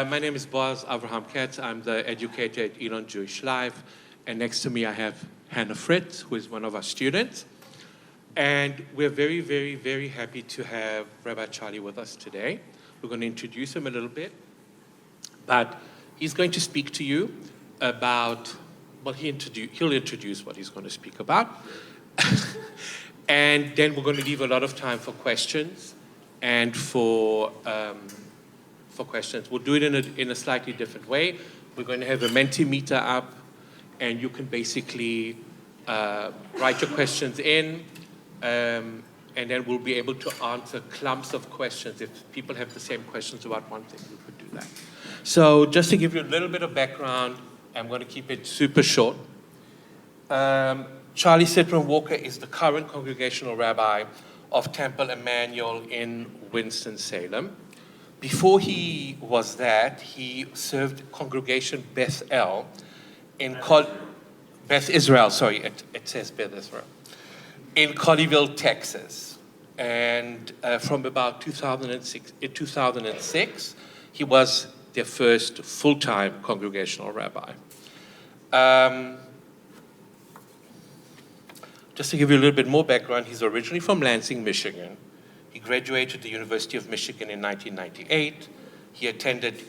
My name is Boaz Avraham Katz. I'm the educator at Elon Jewish Life. And next to me, I have Hannah Fritz, who is one of our students. And we're very, very, very happy to have Rabbi Charlie with us today. We're going to introduce him a little bit. But he's going to speak to you about, well, he'll introduce what he's going to speak about. And then we're going to leave a lot of time for questions and for questions. We'll do it in a slightly different way. We're going to have a Mentimeter up, and you can basically write your questions in, and then we'll be able to answer clumps of questions. If people have the same questions about one thing, we could do that. So just to give you a little bit of background, I'm going to keep it super short. Charlie Citron Walker is the current congregational rabbi of Temple Emmanuel in Winston-Salem. Before he was that, he served Congregation Beth Israel, it says Beth Israel, in Colleyville, Texas. And from about 2006, he was their first full-time congregational rabbi. Just to give you a little bit more background, he's originally from Lansing, Michigan. He graduated the University of Michigan in 1998. He attended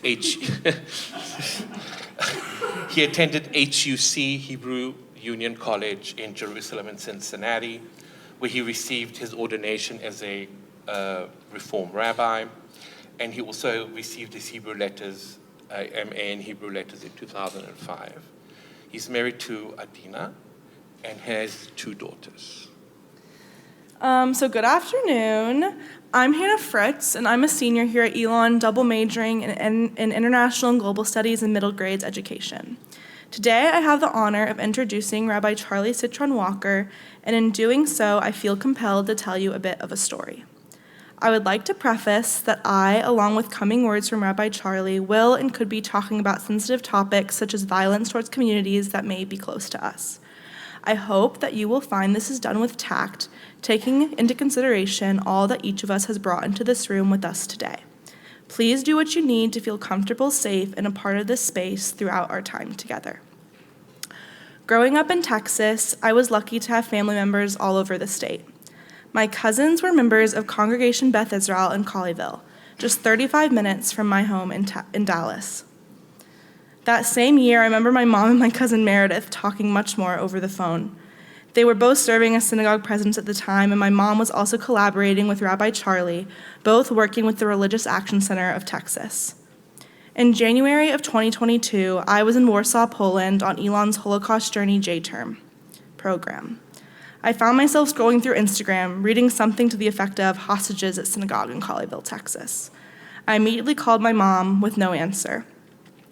HUC, Hebrew Union College in Jerusalem and Cincinnati, where he received his ordination as a Reform rabbi. And he also received his Hebrew letters, MA in Hebrew letters in 2005. He's married to Adina and has 2 daughters. So good afternoon. I'm Hannah Fritz, and I'm a senior here at Elon, double majoring in International and Global Studies and Middle Grades Education. Today, I have the honor of introducing Rabbi Charlie Citron Walker, and in doing so, I feel compelled to tell you a bit of a story. I would like to preface that I, along with coming words from Rabbi Charlie, will and could be talking about sensitive topics such as violence towards communities that may be close to us. I hope that you will find this is done with tact, taking into consideration all that each of us has brought into this room with us today. Please do what you need to feel comfortable, safe, and a part of this space throughout our time together. Growing up in Texas, I was lucky to have family members all over the state. My cousins were members of Congregation Beth Israel in Colleyville, just 35 minutes from my home in Dallas. That same year, I remember my mom and my cousin Meredith talking much more over the phone. They were both serving as synagogue presidents at the time, and my mom was also collaborating with Rabbi Charlie, both working with the Religious Action Center of Texas. In January of 2022, I was in Warsaw, Poland on Elon's Holocaust Journey J-Term program. I found myself scrolling through Instagram, reading something to the effect of hostages at synagogue in Colleyville, Texas. I immediately called my mom with no answer.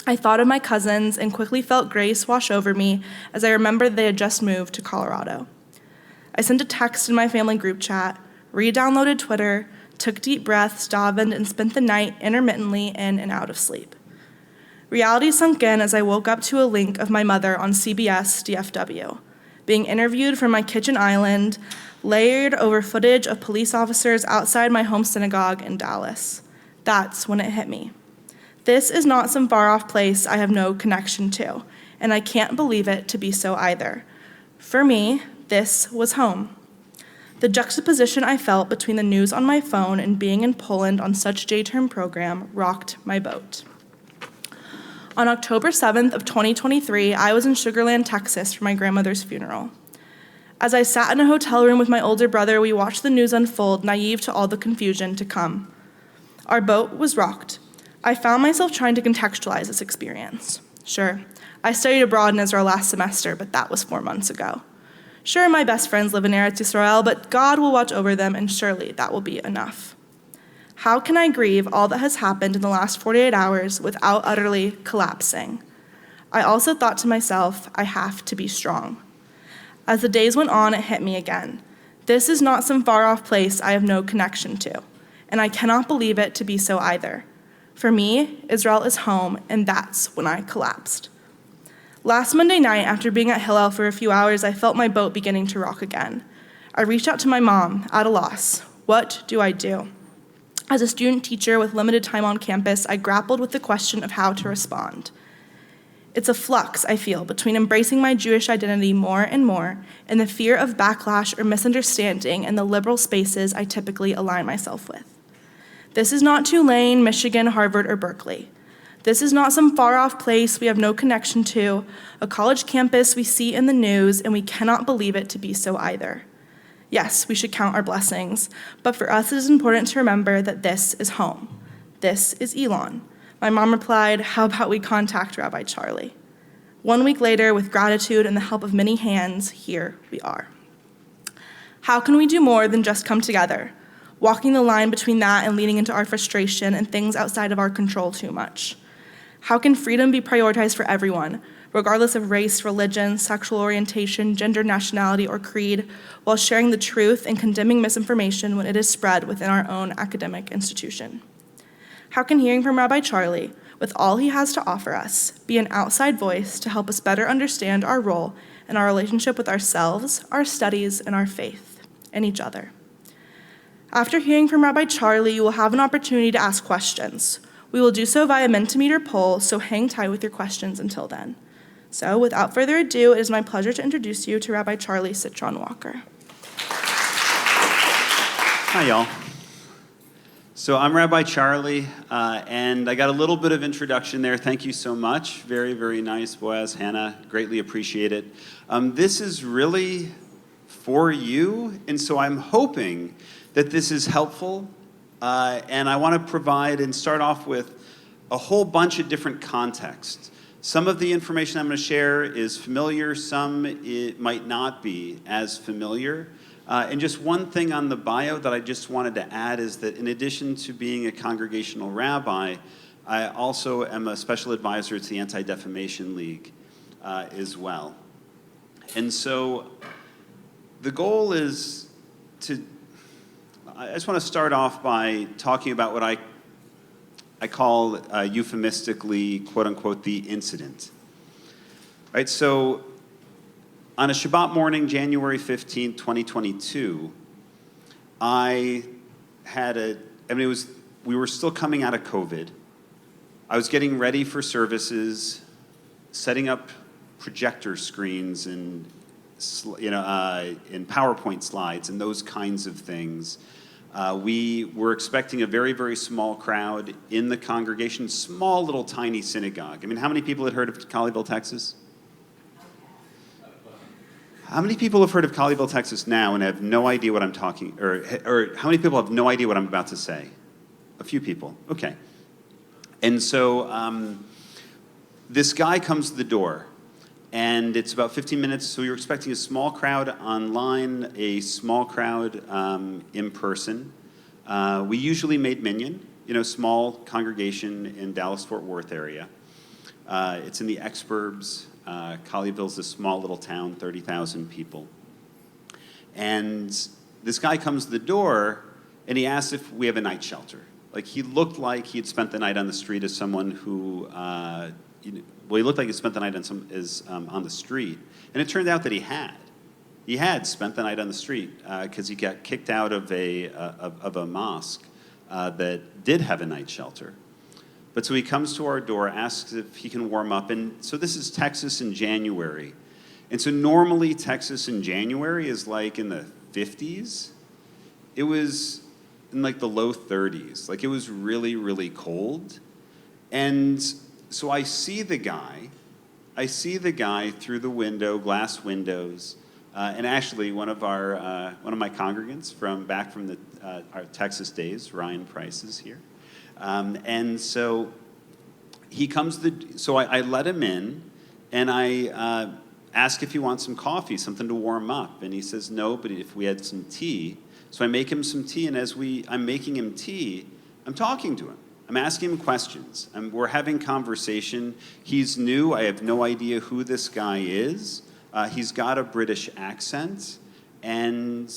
I thought of my cousins and quickly felt grace wash over me as I remembered they had just moved to Colorado. I sent a text in my family group chat, re-downloaded Twitter, took deep breaths, davened, and spent the night intermittently in and out of sleep. Reality sunk in as I woke up to a link of my mother on CBS DFW, being interviewed from my kitchen island, layered over footage of police officers outside my home synagogue in Dallas. That's when it hit me. This is not some far-off place I have no connection to, and I can't believe it to be so either. For me, this was home. The juxtaposition I felt between the news on my phone and being in Poland on such J-term program rocked my boat. On October 7th of 2023, I was in Sugar Land, Texas for my grandmother's funeral. As I sat in a hotel room with my older brother, we watched the news unfold, naive to all the confusion to come. Our boat was rocked. I found myself trying to contextualize this experience. Sure, I studied abroad in Israel last semester, but that was 4 months ago. Sure, my best friends live in Eretz Yisrael, but God will watch over them, and surely that will be enough. How can I grieve all that has happened in the last 48 hours without utterly collapsing? I also thought to myself, I have to be strong. As the days went on, it hit me again. This is not some far-off place I have no connection to, and I cannot believe it to be so either. For me, Israel is home, and that's when I collapsed. Last Monday night, after being at Hillel for a few hours, I felt my boat beginning to rock again. I reached out to my mom, at a loss. What do I do? As a student teacher with limited time on campus, I grappled with the question of how to respond. It's a flux, I feel, between embracing my Jewish identity more and more and the fear of backlash or misunderstanding in the liberal spaces I typically align myself with. This is not Tulane, Michigan, Harvard, or Berkeley. This is not some far-off place we have no connection to, a college campus we see in the news, and we cannot believe it to be so either. Yes, we should count our blessings, but for us it is important to remember that this is home. This is Elon. My mom replied, "How about we contact Rabbi Charlie?" 1 week later, with gratitude and the help of many hands, here we are. How can we do more than just come together, walking the line between that and leading into our frustration and things outside of our control too much? How can freedom be prioritized for everyone, regardless of race, religion, sexual orientation, gender, nationality, or creed, while sharing the truth and condemning misinformation when it is spread within our own academic institution? How can hearing from Rabbi Charlie, with all he has to offer us, be an outside voice to help us better understand our role and our relationship with ourselves, our studies, and our faith, and each other? After hearing from Rabbi Charlie, you will have an opportunity to ask questions. We will do so via Mentimeter poll, so hang tight with your questions until then. So without further ado, it is my pleasure to introduce you to Rabbi Charlie Citron Walker. Hi, y'all. So I'm Rabbi Charlie, and I got a little bit of introduction there. Thank you so much. Very, very nice, Boaz, Hannah. Greatly appreciate it. This is really for you, and so I'm hoping that this is helpful. And I want to provide and start off with a whole bunch of different contexts. Some of the information I'm going to share is familiar, some it might not be as familiar. And just one thing on the bio that I just wanted to add is that in addition to being a congregational rabbi, I also am a special advisor to the Anti-Defamation League as well. And so the goal is I just want to start off by talking about what I call euphemistically, quote unquote, the incident. Right, so on a Shabbat morning, January 15, 2022, we were still coming out of COVID. I was getting ready for services, setting up projector screens and in PowerPoint slides and those kinds of things. We were expecting a very, very small crowd in the congregation, small little tiny synagogue. I mean, how many people had heard of Colleyville, Texas? How many people have heard of Colleyville, Texas now and have no idea what I'm talking, or how many people have no idea what I'm about to say? A few people, okay. And so this guy comes to the door, and it's about 15 minutes, so you're expecting a small crowd online, a small crowd in person. We usually made Minyan, small congregation in Dallas-Fort Worth area. It's in the exurbs. Colleyville's a small little town, 30,000 people. And this guy comes to the door, and he asks if we have a night shelter. Like, he looked like he had spent the night on the street as someone who, he looked like he spent the night on the street. And it turned out that he had. He had spent the night on the street because he got kicked out of a mosque that did have a night shelter. But so he comes to our door, asks if he can warm up. And so this is Texas in January. And so normally Texas in January is like in the 50s. It was in like the low 30s. Like, it was really, really cold. And so I see the guy through the window, glass windows. And actually one of my congregants from our Texas days, Ryan Price, is here. And so he comes so I let him in, and I ask if he wants some coffee, something to warm up. And he says no, but if we had some tea. So I make him some tea, and as I'm making him tea, I'm talking to him. I'm asking him questions. We're having conversation. He's new. I have no idea who this guy is. He's got a British accent, and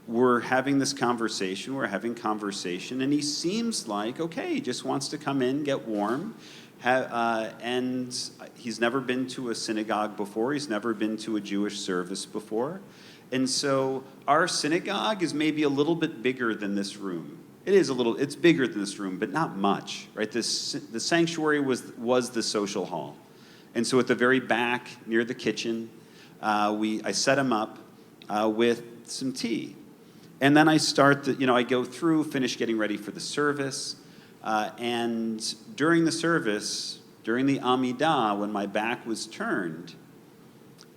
we're having this conversation. And he seems like, okay, he just wants to come in, get warm. And he's never been to a synagogue before. He's never been to a Jewish service before. And so our synagogue is maybe a little bit bigger than this room. It is a little, it's bigger than this room, but not much, right? The sanctuary was the social hall. And so at the very back, near the kitchen, I set him up with some tea. And then I I go through, finish getting ready for the service. And during the service, during the Amidah, when my back was turned,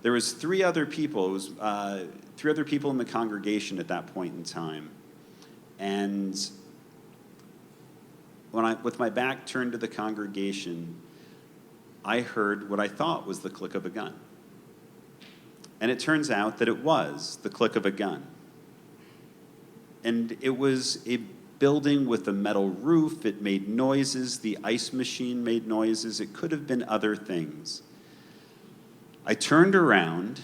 there was three other people. It was three other people in the congregation at that point in time. And with my back turned to the congregation, I heard what I thought was the click of a gun. And it turns out that it was the click of a gun. And it was a building with a metal roof. It made noises. The ice machine made noises. It could have been other things. I turned around,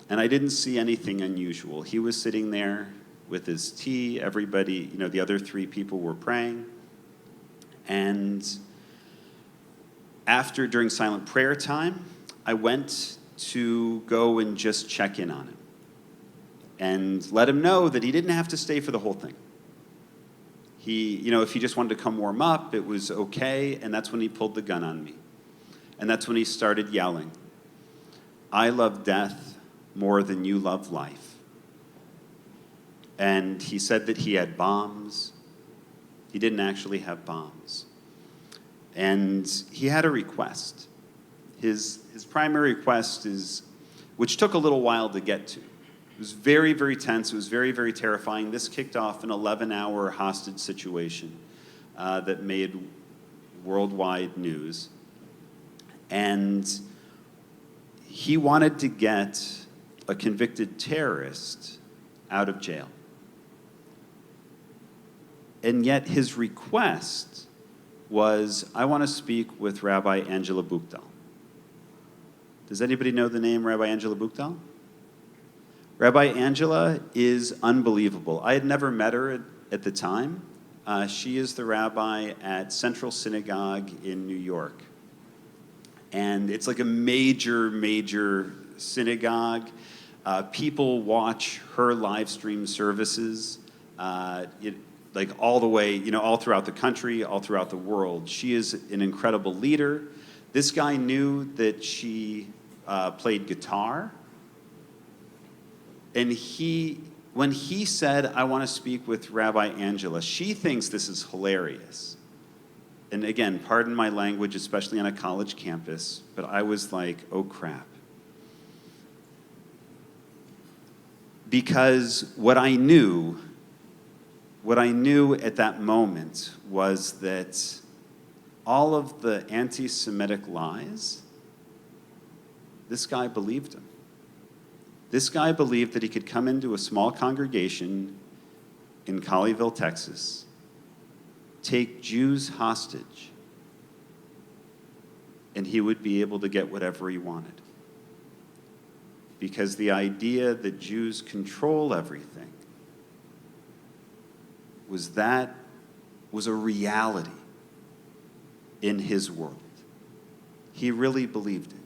and I didn't see anything unusual. He was sitting there with his tea. Everybody, the other three people were praying. And during silent prayer time, I went to go and just check in on him and let him know that he didn't have to stay for the whole thing. If he just wanted to come warm up, it was okay, and that's when he pulled the gun on me. And that's when he started yelling, "I love death more than you love life." And he said that he had bombs. He didn't actually have bombs. And he had a request. His primary request which took a little while to get to. It was very, very tense. It was very, very terrifying. This kicked off an 11-hour hostage situation that made worldwide news. And he wanted to get a convicted terrorist out of jail. And yet his request was, "I want to speak with Rabbi Angela Buchdahl." Does anybody know the name Rabbi Angela Buchdahl? Rabbi Angela is unbelievable. I had never met her at the time. She is the rabbi at Central Synagogue in New York. And it's like a major, major synagogue. People watch her live stream services, all the way, all throughout the country, all throughout the world. She is an incredible leader. This guy knew that she played guitar. And when he said, "I want to speak with Rabbi Angela," she thinks this is hilarious. And again, pardon my language, especially on a college campus, but I was like, oh crap. Because what I knew at that moment was that all of the anti-Semitic lies, this guy believed them. This guy believed that he could come into a small congregation in Colleyville, Texas, take Jews hostage, and he would be able to get whatever he wanted. Because the idea that Jews control everything was a reality in his world. He really believed it.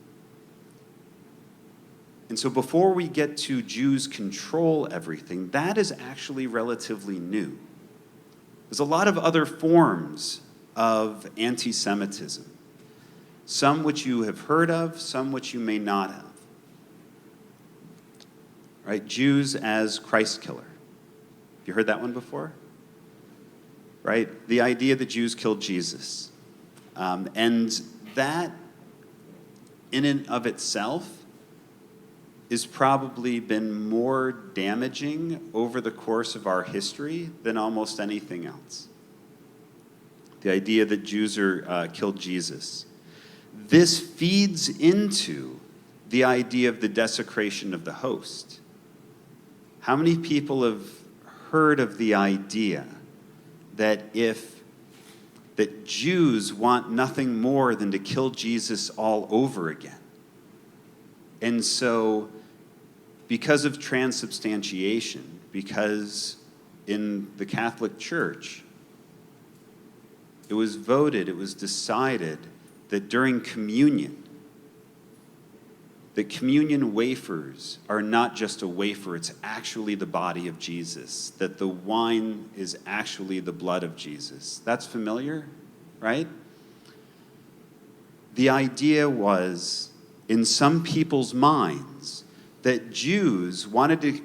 And so before we get to Jews control everything, that is actually relatively new. There's a lot of other forms of anti-Semitism, some which you have heard of, some which you may not have. Right? Jews as Christ killer. Have you heard that one before? Right? The idea that Jews killed Jesus. And that, in and of itself, has probably been more damaging over the course of our history than almost anything else. The idea that Jews killed Jesus. This feeds into the idea of the desecration of the host. How many people have heard of the idea that that Jews want nothing more than to kill Jesus all over again? And so, because of transubstantiation, because in the Catholic Church, it was voted, it was decided that during communion, that communion wafers are not just a wafer, it's actually the body of Jesus, that the wine is actually the blood of Jesus. That's familiar, right? The idea was, in some people's minds, that Jews wanted to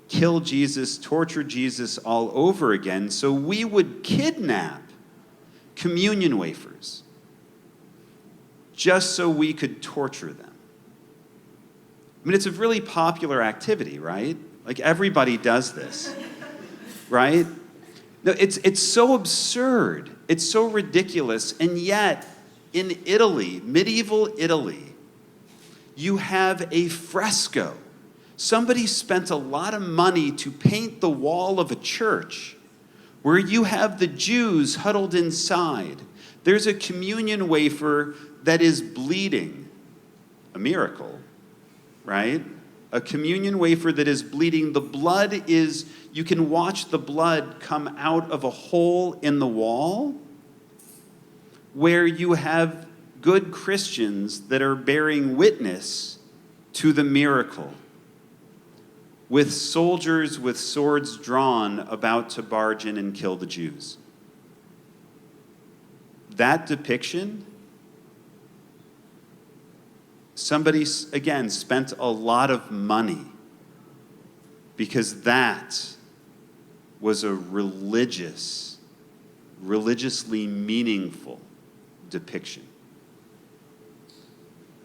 kill Jesus, torture Jesus all over again, so we would kidnap communion wafers just so we could torture them. I mean, it's a really popular activity, right? Like, everybody does this, right? No, it's so absurd. It's so ridiculous. And yet, in Italy, medieval Italy, you have a fresco. Somebody spent a lot of money to paint the wall of a church where you have the Jews huddled inside. There's a communion wafer that is bleeding. A miracle, right? A communion wafer that is bleeding. The blood is, you can watch the blood come out of a hole in the wall where you have good Christians that are bearing witness to the miracle, with soldiers with swords drawn about to barge in and kill the Jews. That depiction, somebody, again, spent a lot of money because that was a religiously meaningful depiction.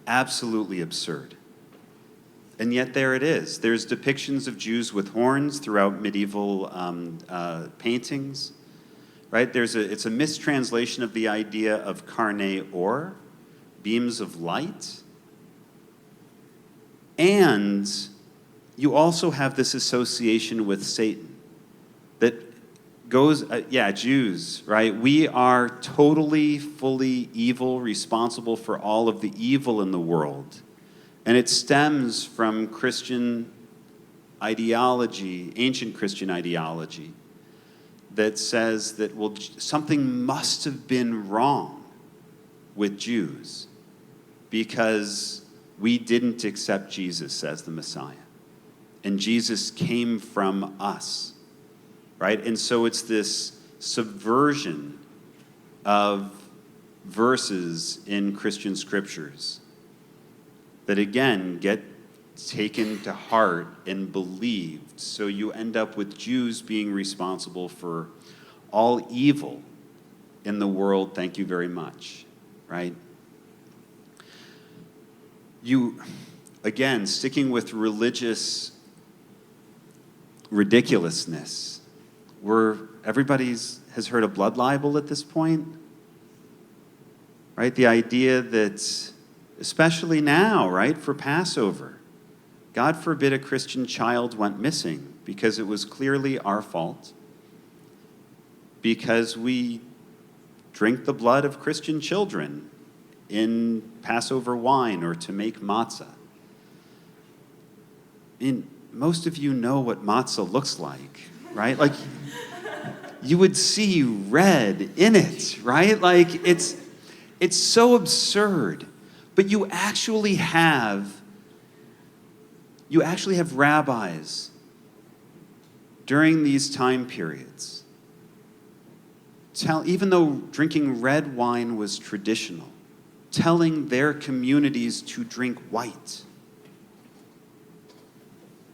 Absolutely absurd. And yet there it is. There's depictions of Jews with horns throughout medieval paintings, right? It's a mistranslation of the idea of carne or, beams of light. And you also have this association with Satan that goes, Jews, right? We are totally, fully evil, responsible for all of the evil in the world. And it stems from Christian ideology, ancient Christian ideology, that says that, well, something must have been wrong with Jews because we didn't accept Jesus as the Messiah. And Jesus came from us, right? And so it's this subversion of verses in Christian scriptures that, again, get taken to heart and believed. So you end up with Jews being responsible for all evil in the world. Thank you very much, right? You, again, sticking with religious ridiculousness, everybody has heard of blood libel at this point, right? The idea that, especially now, right, for Passover, God forbid a Christian child went missing because it was clearly our fault, because we drink the blood of Christian children in Passover wine or to make matzah. I mean, most of you know what matzah looks like, right? Like, you would see red in it, right? Like, it's so absurd. But you actually have rabbis during these time periods even though drinking red wine was traditional, telling their communities to drink white,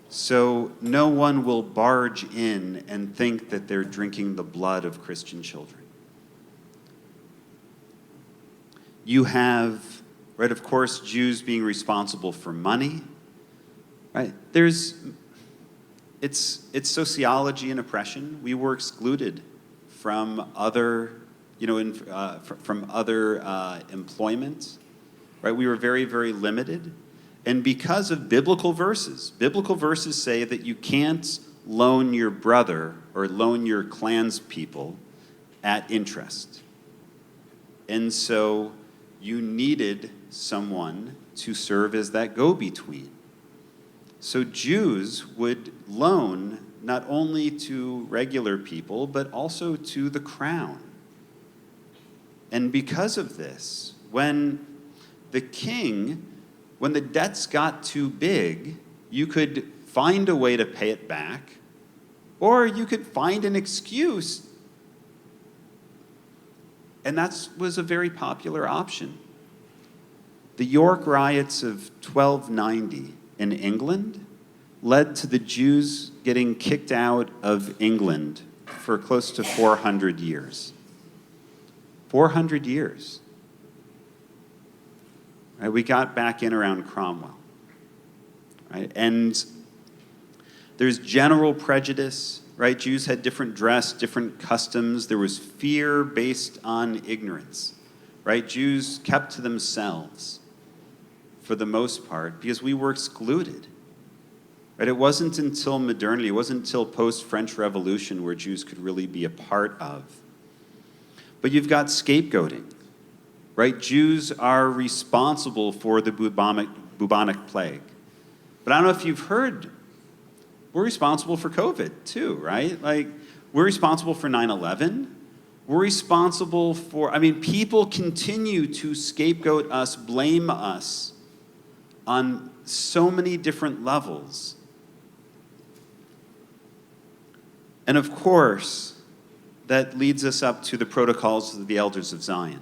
so no one will barge in and think that they're drinking the blood of Christian children. You have, right, of course, Jews being responsible for money, right? It's sociology and oppression. We were excluded from other, from other employment, right? We were very, very limited. And because of biblical verses say that you can't loan your brother or loan your clanspeople at interest. And so you needed someone to serve as that go-between. So Jews would loan not only to regular people, but also to the crown. And because of this, when the king when the debts got too big, you could find a way to pay it back, or you could find an excuse. And that was a very popular option. The York riots of 1290 in England led to the Jews getting kicked out of England for close to 400 years. 400 years. Right? We got back in around Cromwell. Right? And there's general prejudice. Right? Jews had different dress, different customs. There was fear based on ignorance. Right? Jews kept to themselves for the most part because we were excluded. Right? It wasn't until modernity, it wasn't until post-French Revolution where Jews could really be a part of. But you've got scapegoating. Right? Jews are responsible for the bubonic plague. But I don't know if you've heard, we're responsible for COVID too, right? Like, we're responsible for 9/11. We're responsible for, people continue to scapegoat us, blame us on so many different levels. And of course, that leads us up to the protocols of the Elders of Zion.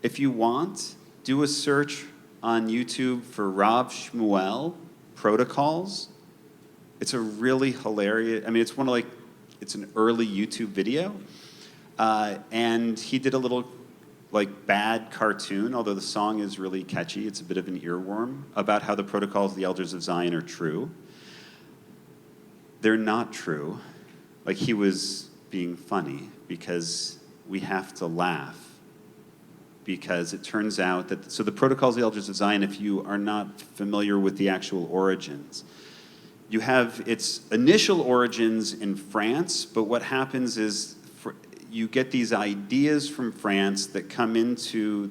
If you want, do a search on YouTube for Rav Shmuel protocols. It's a really hilarious, it's an early YouTube video. And he did a little bad cartoon, although the song is really catchy. It's a bit of an earworm about how the protocols of the Elders of Zion are true. They're not true. He was being funny because we have to laugh. Because it turns out that, so the protocols of the Elders of Zion, if you are not familiar with the actual origins, you have its initial origins in France, but what happens is you get these ideas from France that come into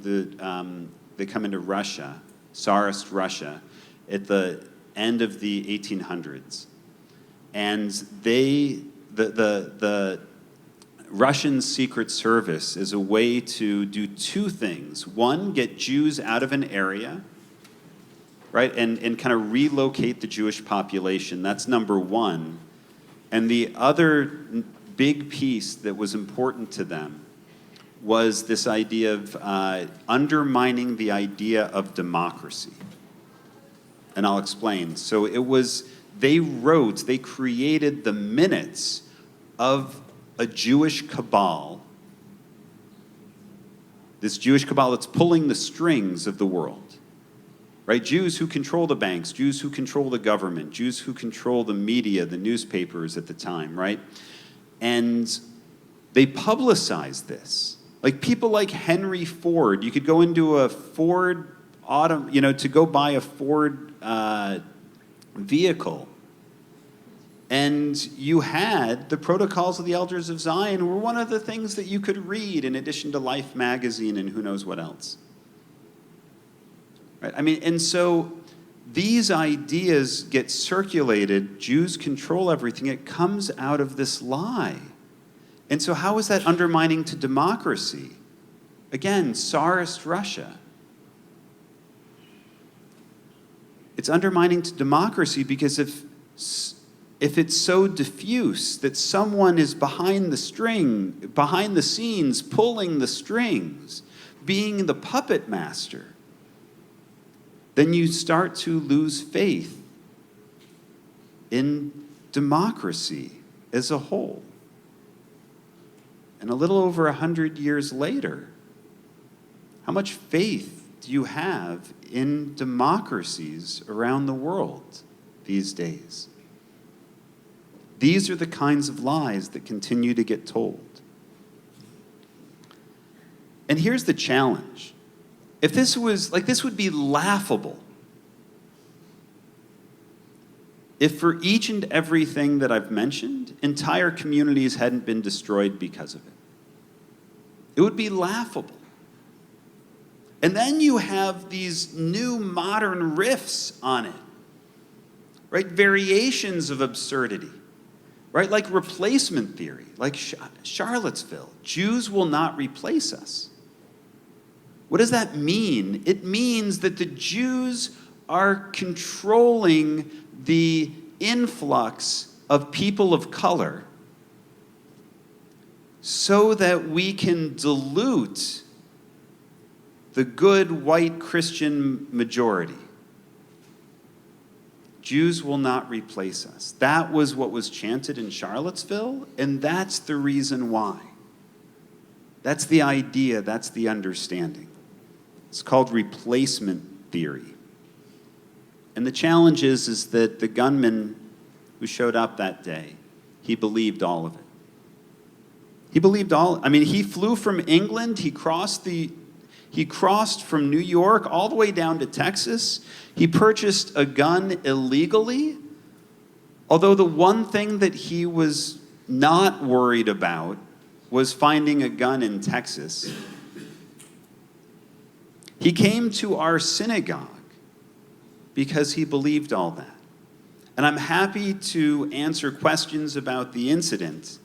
Russia, Tsarist Russia, at the end of the 1800s, and the Russian Secret Service is a way to do two things. One, get Jews out of an area, right, and kind of relocate the Jewish population. That's number one. And the other big piece that was important to them was this idea of undermining the idea of democracy. And I'll explain. So they created the minutes of a Jewish cabal, this Jewish cabal that's pulling the strings of the world, right? Jews who control the banks, Jews who control the government, Jews who control the media, the newspapers at the time, right? And they publicized this. People like Henry Ford, you could go into a Ford to go buy a Ford vehicle, and you had the protocols of the Elders of Zion were one of the things that you could read in addition to Life magazine and who knows what else. Right? And so these ideas get circulated, Jews control everything, it comes out of this lie. And so how is that undermining to democracy? Again, Tsarist Russia. It's undermining to democracy because if it's so diffuse that someone is behind the scenes, pulling the strings, being the puppet master, then you start to lose faith in democracy as a whole. And a little over 100 years later, how much faith do you have in democracies around the world these days? These are the kinds of lies that continue to get told. And here's the challenge. If this would be laughable if for each and everything that I've mentioned, entire communities hadn't been destroyed because of it. It would be laughable. And then you have these new modern riffs on it, right? Variations of absurdity. Right, like replacement theory, like Charlottesville. Jews will not replace us. What does that mean? It means that the Jews are controlling the influx of people of color so that we can dilute the good white Christian majority. Jews will not replace us. That was what was chanted in Charlottesville, and that's the reason why. That's the idea, that's the understanding. It's called replacement theory. And the challenge is that the gunman who showed up that day, he believed all of it. He believed all, he flew from England, he crossed from New York all the way down to Texas. He purchased a gun illegally, although the one thing that he was not worried about was finding a gun in Texas. He came to our synagogue because he believed all that. And I'm happy to answer questions about the incident.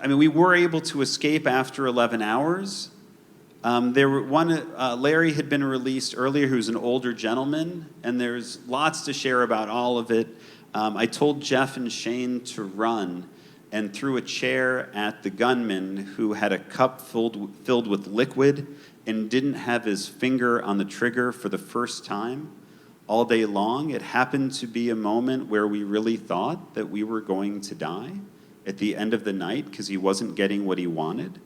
We were able to escape after 11 hours. Larry had been released earlier, who's an older gentleman, and there's lots to share about all of it. I told Jeff and Shane to run and threw a chair at the gunman who had a cup filled with liquid and didn't have his finger on the trigger for the first time all day long. It happened to be a moment where we really thought that we were going to die at the end of the night because he wasn't getting what he wanted.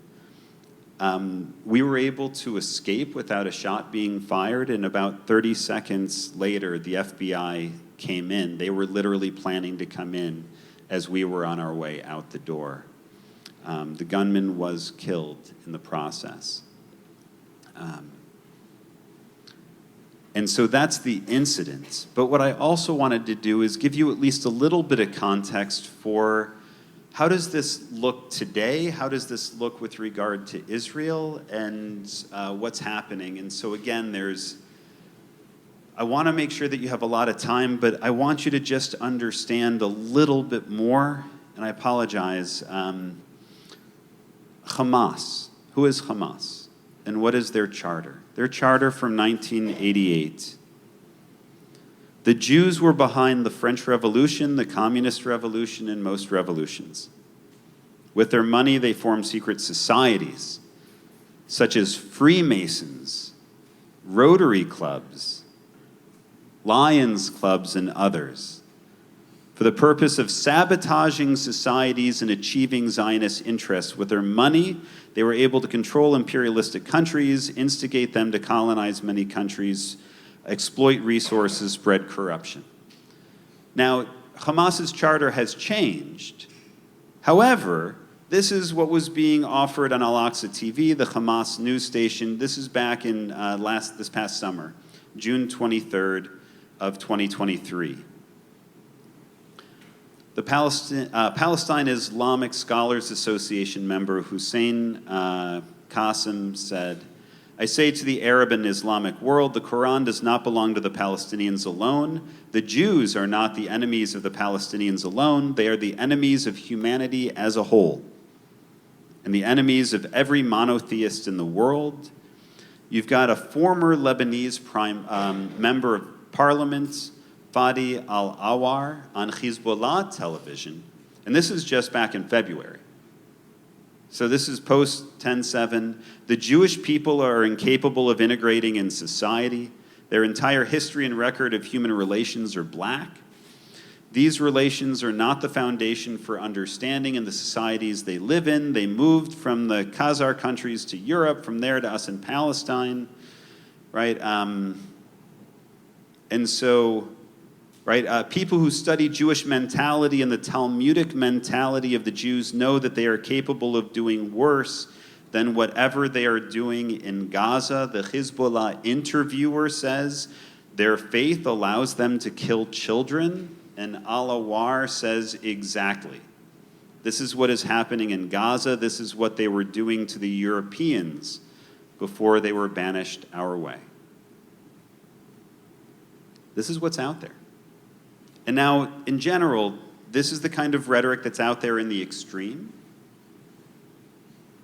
We were able to escape without a shot being fired, and about 30 seconds later, the FBI came in. They were literally planning to come in as we were on our way out the door. The gunman was killed in the process. And so that's the incident. But what I also wanted to do is give you at least a little bit of context for how does this look today? How does this look with regard to Israel and what's happening? And so again, I want to make sure that you have a lot of time, but I want you to just understand a little bit more, and I apologize. Hamas. Who is Hamas? And what is their charter? Their charter from 1988. The Jews were behind the French Revolution, the Communist Revolution, and most revolutions. With their money, they formed secret societies, such as Freemasons, Rotary clubs, Lions clubs, and others, for the purpose of sabotaging societies and achieving Zionist interests. With their money, they were able to control imperialistic countries, instigate them to colonize many countries, exploit resources, spread corruption. Now, Hamas's charter has changed. However, this is what was being offered on Al-Aqsa TV, the Hamas news station. This is back in this past summer, June 23rd of 2023. The Palestine Islamic Scholars Association member Hussein Qasim said, I say to the Arab and Islamic world, the Quran does not belong to the Palestinians alone. The Jews are not the enemies of the Palestinians alone. They are the enemies of humanity as a whole, and the enemies of every monotheist in the world. You've got a former Lebanese member of parliament, Fadi al-Awar, on Hezbollah television, and this is just back in February. So this is post 10/7. The Jewish people are incapable of integrating in society. Their entire history and record of human relations are black. These relations are not the foundation for understanding in the societies they live in. They moved from the Khazar countries to Europe, from there to us in Palestine, right? People who study Jewish mentality and the Talmudic mentality of the Jews know that they are capable of doing worse than whatever they are doing in Gaza. The Hezbollah interviewer says their faith allows them to kill children, and Al-Awar says exactly. This is what is happening in Gaza. This is what they were doing to the Europeans before they were banished our way. This is what's out there. And now, in general, this is the kind of rhetoric that's out there in the extreme.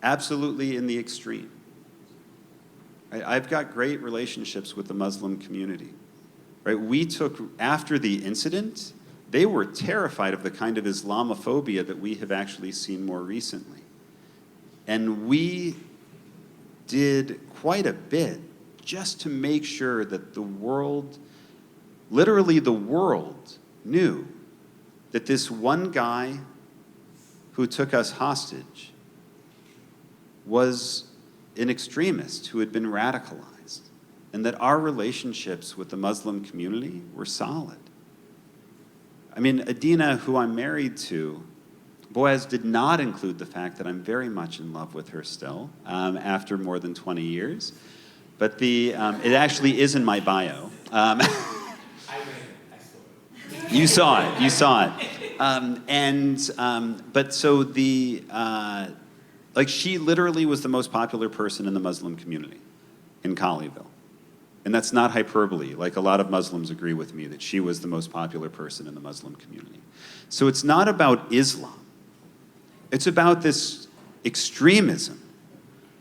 Absolutely in the extreme. Right? I've got great relationships with the Muslim community. Right? After the incident, they were terrified of the kind of Islamophobia that we have actually seen more recently. And we did quite a bit just to make sure that the world, literally the world, knew that this one guy who took us hostage was an extremist who had been radicalized, and that our relationships with the Muslim community were solid. I mean, Adina, who I'm married to, Boaz did not include the fact that I'm very much in love with her still, after more than 20 years. But it actually is in my bio. You saw it. But so she literally was the most popular person in the Muslim community in Colleyville. And that's not hyperbole. Like, a lot of Muslims agree with me that she was the most popular person in the Muslim community. So it's not about Islam. It's about this extremism,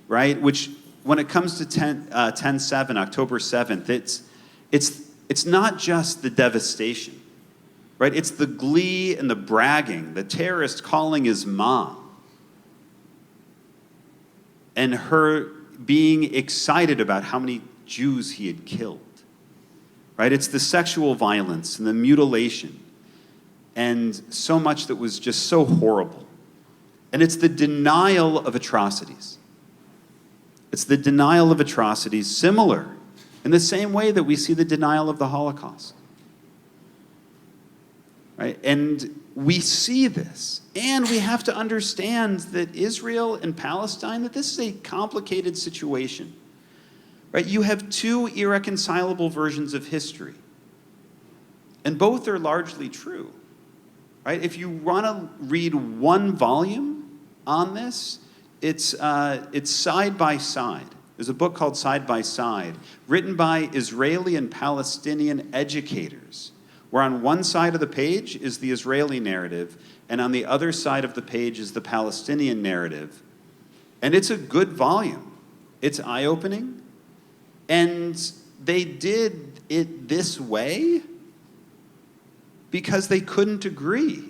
right? Which, when it comes to 10/7, October 7th, it's not just the devastation, right? It's the glee and the bragging, the terrorist calling his mom, and her being excited about how many Jews he had killed, right? It's the sexual violence and the mutilation and so much that was just so horrible. And it's the denial of atrocities. It's the denial of atrocities, similar in the same way that we see the denial of the Holocaust, right? And we see this, and we have to understand that Israel and Palestine, that this is a complicated situation, right? You have two irreconcilable versions of history, and both are largely true, right? If you want to read one volume on this, it's Side by Side. There's a book called Side by Side, written by Israeli and Palestinian educators, where on one side of the page is the Israeli narrative, and on the other side of the page is the Palestinian narrative. And it's a good volume. It's eye-opening. And they did it this way because they couldn't agree.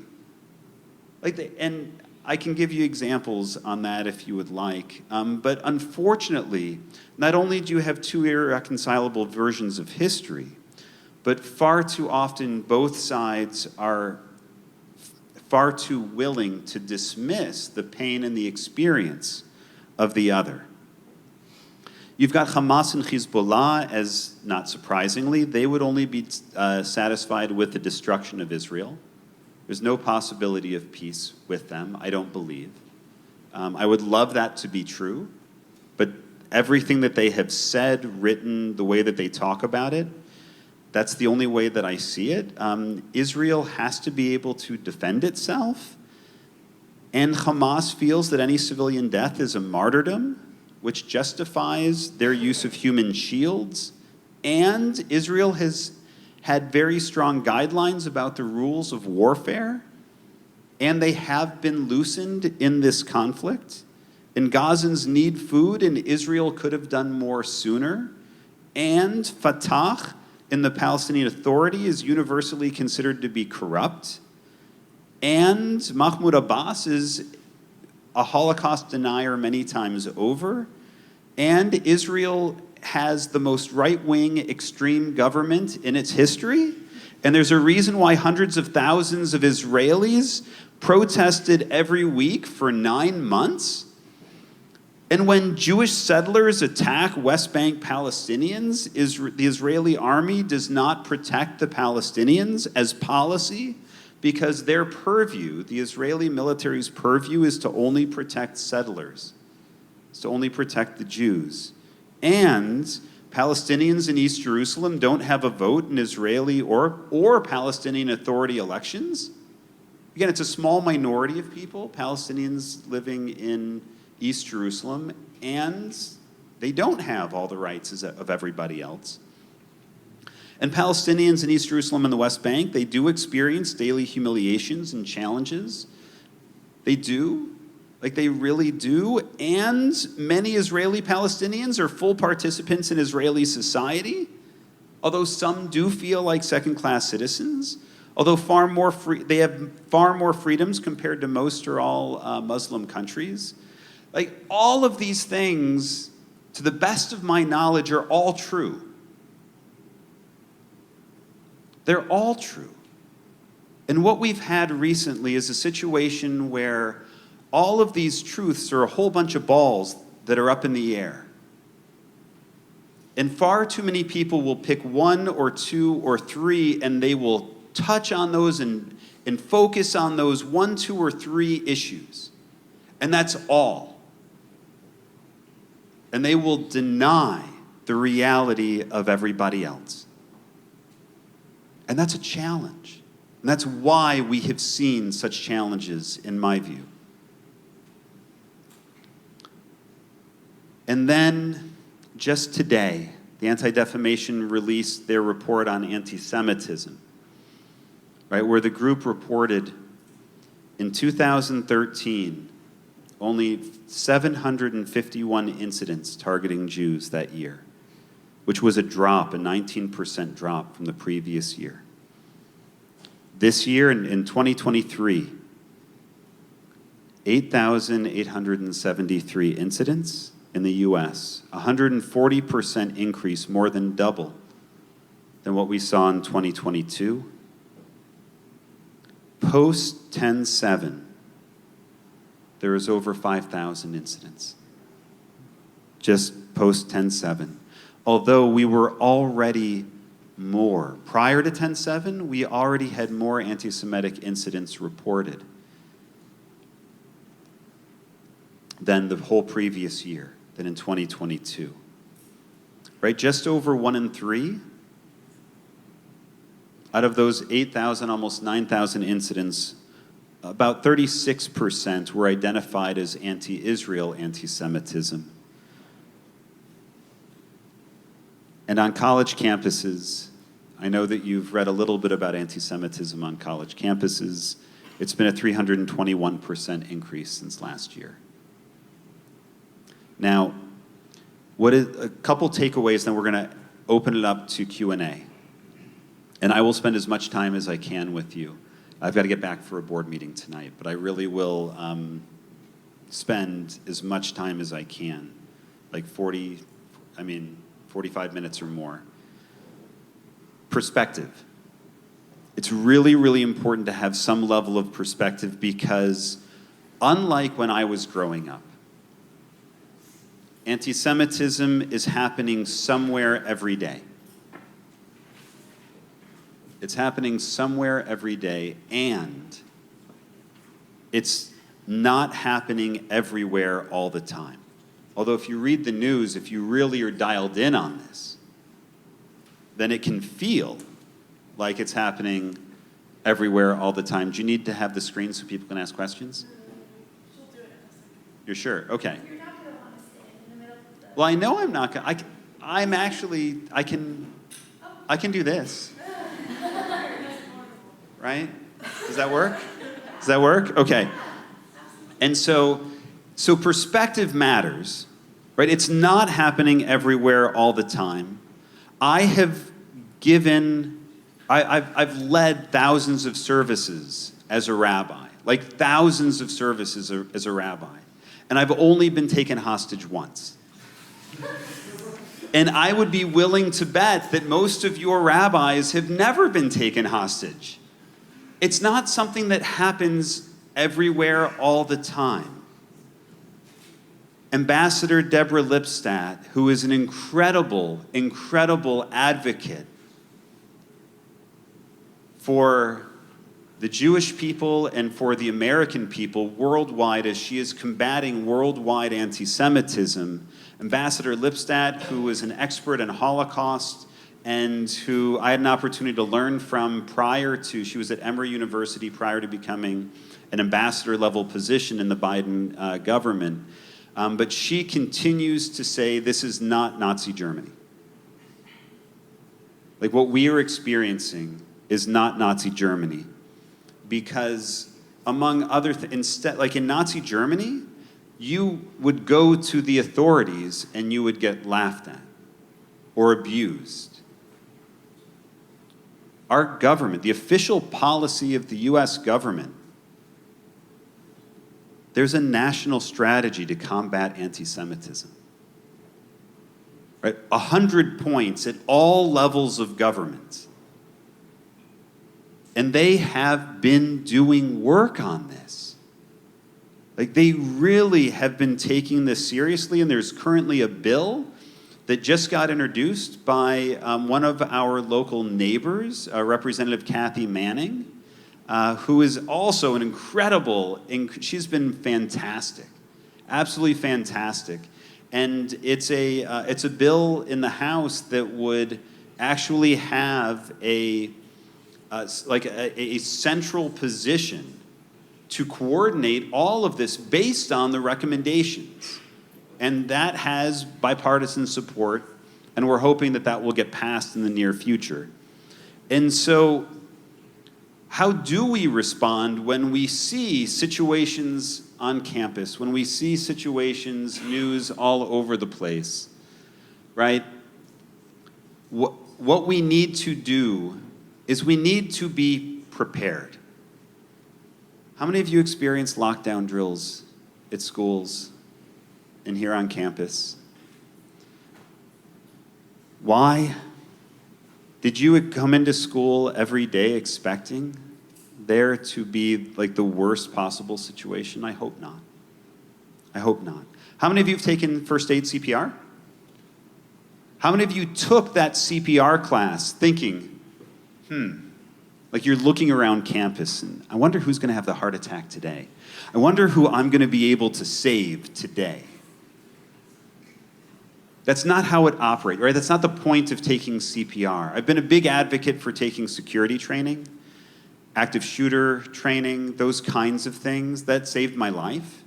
And I can give you examples on that if you would like. But unfortunately, not only do you have two irreconcilable versions of history, but far too often both sides are far too willing to dismiss the pain and the experience of the other. You've got Hamas and Hezbollah, as not surprisingly, they would only be satisfied with the destruction of Israel. There's no possibility of peace with them, I don't believe. I would love that to be true, but everything that they have said, written, the way that they talk about it, that's the only way that I see it. Israel has to be able to defend itself, and Hamas feels that any civilian death is a martyrdom, which justifies their use of human shields, and Israel has had very strong guidelines about the rules of warfare, and they have been loosened in this conflict. And Gazans need food, and Israel could have done more sooner. And Fatah in the Palestinian Authority is universally considered to be corrupt. And Mahmoud Abbas is a Holocaust denier many times over. And Israel has the most right-wing extreme government in its history. And there's a reason why hundreds of thousands of Israelis protested every week for 9 months. And when Jewish settlers attack West Bank Palestinians, the Israeli army does not protect the Palestinians as policy because their purview, the Israeli military's purview, is to only protect settlers. It's to only protect the Jews. And Palestinians in East Jerusalem don't have a vote in Israeli or Palestinian Authority elections. Again, it's a small minority of people, Palestinians living in East Jerusalem, and they don't have all the rights of everybody else. And Palestinians in East Jerusalem and the West Bank, they do experience daily humiliations and challenges. They do. Like they really do. And many Israeli Palestinians are full participants in Israeli society, although some do feel like second-class citizens, although they have far more freedoms compared to most or all Muslim countries. Like all of these things, to the best of my knowledge, are all true. They're all true. And what we've had recently is a situation where all of these truths are a whole bunch of balls that are up in the air. And far too many people will pick one or two or three, and they will touch on those and focus on those 1, 2, or 3 issues. And that's all. And they will deny the reality of everybody else. And that's a challenge. And that's why we have seen such challenges, in my view. And then, just today, the Anti-Defamation released their report on anti-Semitism, right, where the group reported in 2013 only 751 incidents targeting Jews that year, which was a 19% drop from the previous year. This year, in 2023, 8,873 incidents in the US, 140% increase, more than double than what we saw in 2022. Post 10/7, there was over 5,000 incidents. Just post 10/7. Although we were already more. Prior to 10/7, we already had more anti-Semitic incidents reported than the whole previous year, than in 2022. Right? Just over 1 in 3 out of those 8,000, almost 9,000 incidents, about 36% were identified as anti-Israel anti-Semitism. And on college campuses, I know that you've read a little bit about anti-Semitism on college campuses. It's been a 321% increase since last year. Now, a couple takeaways, then we're going to open it up to Q&A. And I will spend as much time as I can with you. I've got to get back for a board meeting tonight, but I really will spend as much time as I can, like 45 minutes or more. Perspective. It's really, really important to have some level of perspective because unlike when I was growing up, anti-Semitism is happening somewhere every day. It's happening somewhere every day, and it's not happening everywhere all the time. Although if you read the news, if you really are dialed in on this, then it can feel like it's happening everywhere all the time. Do you need to have the screen so people can ask questions? She'll do it in a second. You're sure? Okay. You're not going to want to stand in the middle of the... Well, I know I'm not going to. I can do this. Right? Does that work? Does that work? Okay. And so perspective matters, right? It's not happening everywhere all the time. I've led thousands of services as a rabbi, like thousands of services as a rabbi, and I've only been taken hostage once. And I would be willing to bet that most of your rabbis have never been taken hostage. It's not something that happens everywhere all the time. Ambassador Deborah Lipstadt, who is an incredible, incredible advocate for the Jewish people and for the American people worldwide as she is combating worldwide anti-Semitism. Ambassador Lipstadt, who is an expert in Holocaust and who I had an opportunity to learn from she was at Emory University prior to becoming an ambassador-level position in the Biden government. But she continues to say this is not Nazi Germany. Like what we are experiencing is not Nazi Germany. Because among other things, instead, like in Nazi Germany, you would go to the authorities and you would get laughed at or abused. Our government, the official policy of the US government, there's a national strategy to combat anti-Semitism. Right? 100 points at all levels of government. And they have been doing work on this. Like, they really have been taking this seriously, and there's currently a bill that just got introduced by one of our local neighbors, Representative Kathy Manning, who is also an incredible, she's been fantastic, absolutely fantastic. And it's a bill in the House that would actually have a central position to coordinate all of this based on the recommendations. And that has bipartisan support, and we're hoping that that will get passed in the near future. And so, how do we respond when we see situations on campus, when we see situations, news all over the place, right? What we need to do is we need to be prepared. How many of you experienced lockdown drills at schools and here on campus? Why? Did you come into school every day expecting there to be like the worst possible situation? I hope not. I hope not. How many of you have taken first aid CPR? How many of you took that CPR class thinking, like you're looking around campus and I wonder who's going to have the heart attack today. I wonder who I'm going to be able to save today. That's not how it operates, right? That's not the point of taking CPR. I've been a big advocate for taking security training, active shooter training, those kinds of things. That saved my life,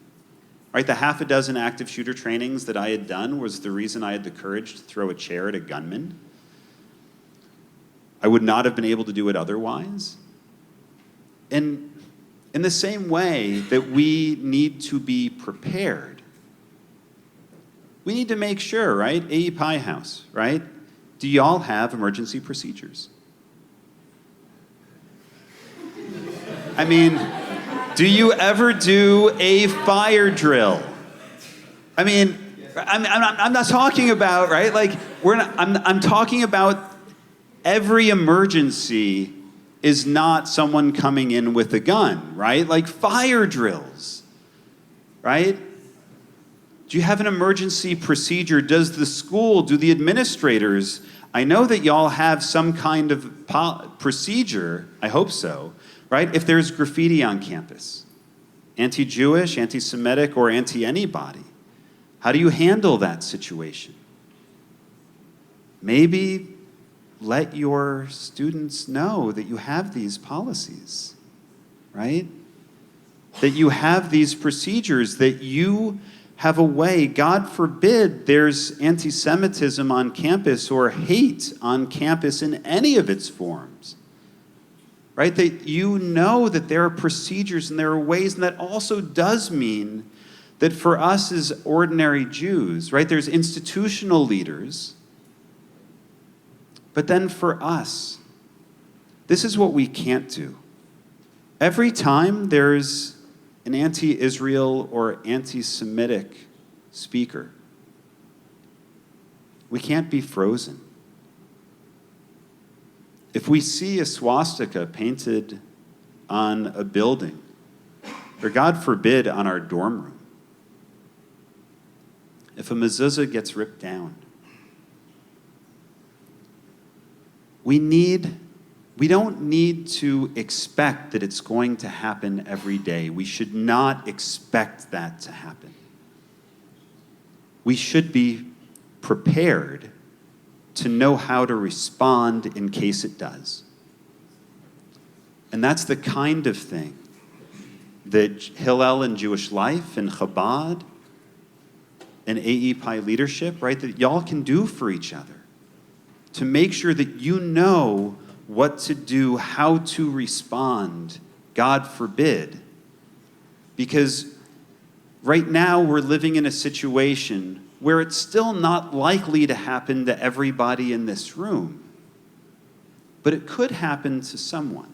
right? The half a dozen active shooter trainings that I had done was the reason I had the courage to throw a chair at a gunman. I would not have been able to do it otherwise. And in the same way that we need to be prepared, we need to make sure, right? AE Pie House, right? Do y'all have emergency procedures? I mean, do you ever do a fire drill? I mean, I'm not talking about, right? Like, I'm talking about every emergency is not someone coming in with a gun, right? Like fire drills, right? Do you have an emergency procedure? Does the school, do the administrators, I know that y'all have some kind of procedure, I hope so, right? If there's graffiti on campus, anti-Jewish, anti-Semitic, or anti-anybody, how do you handle that situation? Maybe let your students know that you have these policies, right? That you have these procedures, that you have a way, God forbid there's anti-Semitism on campus or hate on campus in any of its forms, right? That you know that there are procedures and there are ways, and that also does mean that for us as ordinary Jews, right, there's institutional leaders. But then for us, this is what we can't do. Every time there's an anti-Israel or anti-Semitic speaker, we can't be frozen. If we see a swastika painted on a building, or God forbid on our dorm room, if a mezuzah gets ripped down, we don't need to expect that it's going to happen every day. We should not expect that to happen. We should be prepared to know how to respond in case it does. And that's the kind of thing that Hillel and Jewish Life and Chabad and AE Pi leadership, right, that y'all can do for each other, to make sure that you know what to do, how to respond, God forbid. Because right now we're living in a situation where it's still not likely to happen to everybody in this room, but it could happen to someone.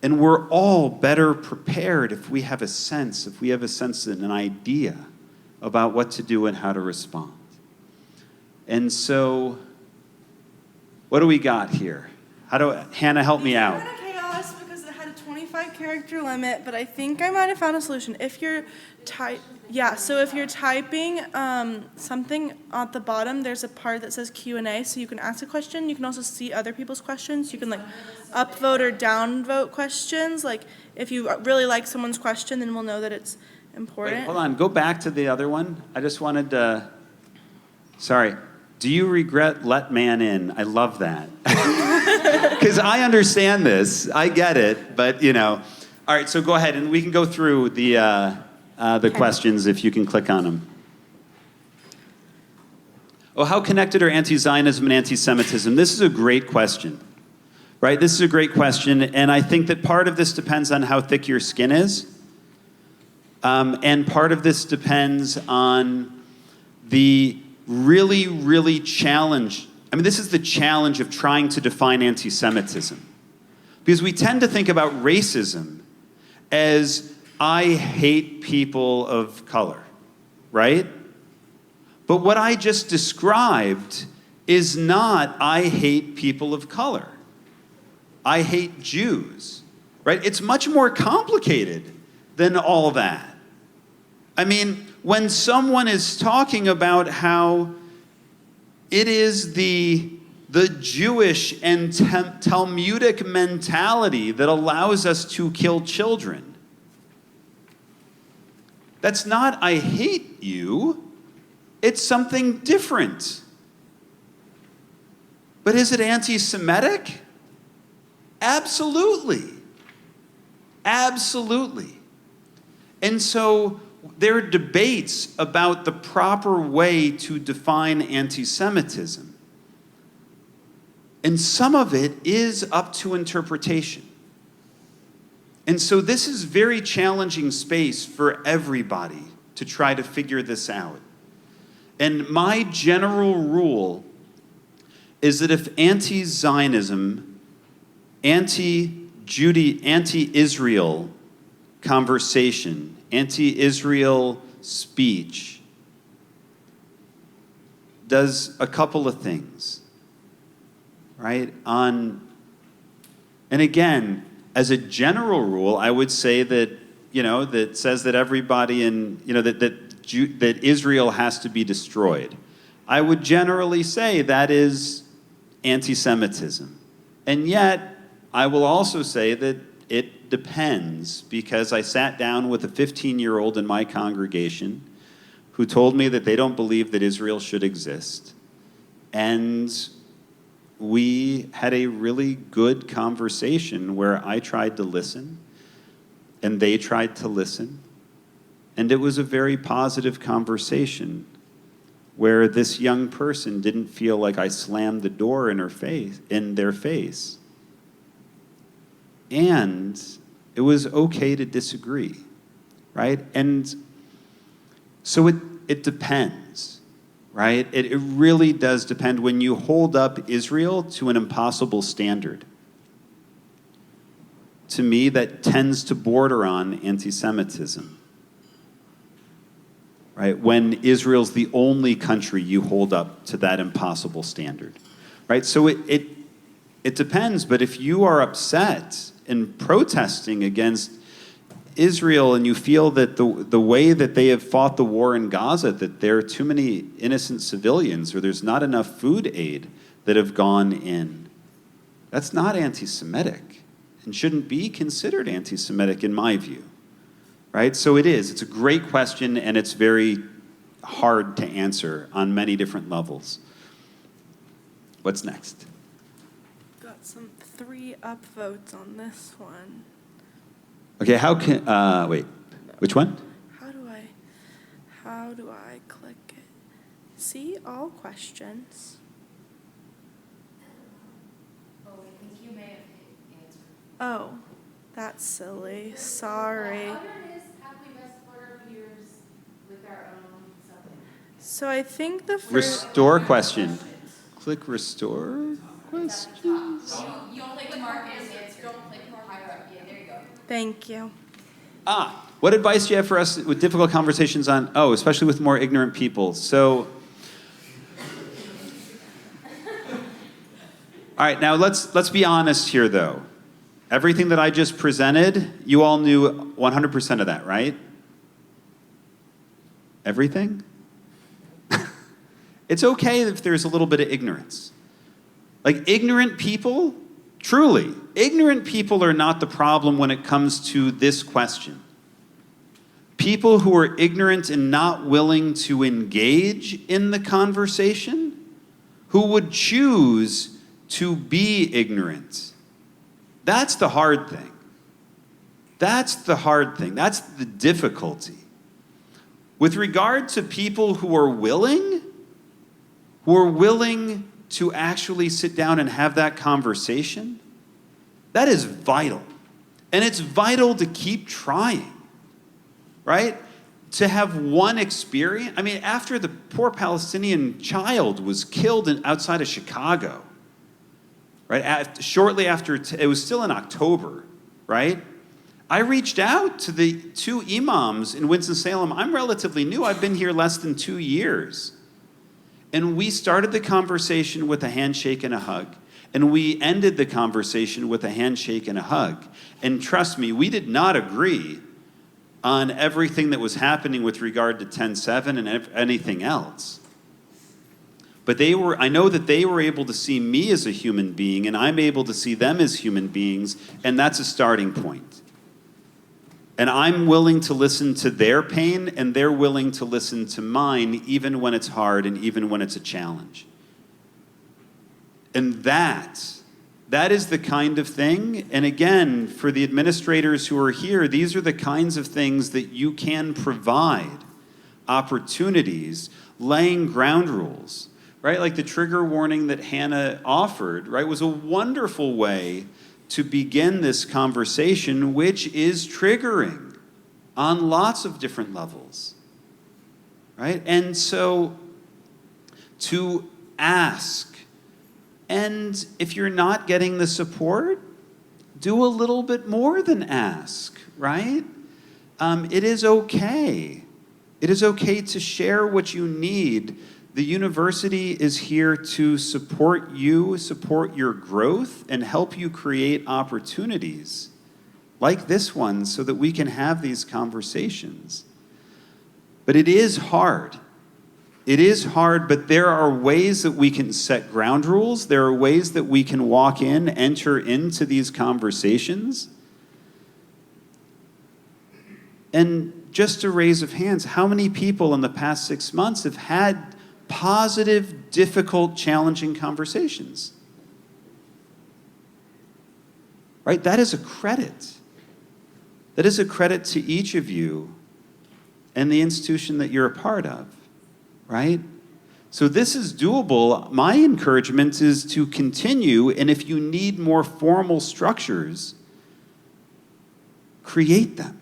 And we're all better prepared if we have a sense and an idea about what to do and how to respond. And so, what do we got here? Hannah, help me out. It's kind of chaos because it had a 25 character limit, but I think I might have found a solution. If you're so if you're typing something at the bottom, there's a part that says Q&A, so you can ask a question. You can also see other people's questions. You can upvote or downvote questions. Like if you really like someone's question, then we'll know that it's important. Wait, hold on. Go back to the other one. I just wanted to. Sorry. Do you regret let man in? I love that. Because I understand this. I get it. But, All right, so go ahead, and we can go through the questions if you can click on them. Oh, how connected are anti-Zionism and anti-Semitism? This is a great question, right? This is a great question, and I think that part of this depends on how thick your skin is. And part of this depends on the really, really challenge. I mean, this is the challenge of trying to define anti-Semitism. Because we tend to think about racism as I hate people of color, right? But what I just described is not I hate people of color. I hate Jews, right? It's much more complicated than all that. I mean, when someone is talking about how it is the Jewish and Talmudic mentality that allows us to kill children, that's not I hate you, it's something different. But is it anti-Semitic? Absolutely. Absolutely. And so there are debates about the proper way to define anti-Semitism. And some of it is up to interpretation. And so this is very challenging space for everybody to try to figure this out. And my general rule is that if anti-Zionism, anti-Israel conversation, anti-Israel speech does a couple of things, right? And again, as a general rule, I would say that, that says that everybody that Israel has to be destroyed. I would generally say that is anti-Semitism. And yet, I will also say that it depends, because I sat down with a 15-year-old in my congregation who told me that they don't believe that Israel should exist. And we had a really good conversation where I tried to listen and they tried to listen. And it was a very positive conversation where this young person didn't feel like I slammed the door in their face. And it was okay to disagree, right? And so it depends, right? It really does depend when you hold up Israel to an impossible standard. To me, that tends to border on anti-Semitism, right? When Israel's the only country you hold up to that impossible standard, right? So it depends, but if you are upset and protesting against Israel and you feel that the way that they have fought the war in Gaza, that there are too many innocent civilians or there's not enough food aid that have gone in, that's not anti-Semitic and shouldn't be considered anti-Semitic in my view, right? So it is. It's a great question, and it's very hard to answer on many different levels. What's next? Got 3 upvotes on this one. Okay, wait, which one? How do I click it? See all questions. Oh, I think you may have answered. Oh, that's silly. Sorry. How is Happy Best Order So I think the first... Restore question. Click restore questions. You click Marcus, don't click more higher up. Yeah, there you go. Thank you. What advice do you have for us with difficult conversations on, especially with more ignorant people? So, all right, now let's be honest here, though. Everything that I just presented, you all knew 100% of that, right? Everything? It's okay if there's a little bit of ignorance. Like, ignorant people, truly, ignorant people are not the problem when it comes to this question. People who are ignorant and not willing to engage in the conversation, who would choose to be ignorant. That's the hard thing. That's the hard thing. That's the difficulty. With regard to people who are willing to actually sit down and have that conversation, that is vital. And it's vital to keep trying, right? To have one experience. I mean, after the poor Palestinian child was killed outside of Chicago, right? Shortly after, it was still in October, right? I reached out to the 2 imams in Winston-Salem. I'm relatively new. I've been here less than 2 years. And we started the conversation with a handshake and a hug. And we ended the conversation with a handshake and a hug. And trust me, we did not agree on everything that was happening with regard to 10-7 and anything else. But I know that they were able to see me as a human being, and I'm able to see them as human beings, and that's a starting point. And I'm willing to listen to their pain, and they're willing to listen to mine, even when it's hard and even when it's a challenge. And that is the kind of thing, and again, for the administrators who are here, these are the kinds of things that you can provide opportunities, laying ground rules, right? Like the trigger warning that Hannah offered, right, was a wonderful way to begin this conversation, which is triggering on lots of different levels, right? And so to ask, and if you're not getting the support, do a little bit more than ask, right? It is okay. It is okay to share what you need. The university is here to support you, support your growth, and help you create opportunities like this one so that we can have these conversations. But it is hard. It is hard, but there are ways that we can set ground rules. There are ways that we can walk in, enter into these conversations. And just a raise of hands, how many people in the past 6 months have had positive, difficult, challenging conversations? Right? That is a credit. That is a credit to each of you and the institution that you're a part of, right? So this is doable. My encouragement is to continue, and if you need more formal structures, create them.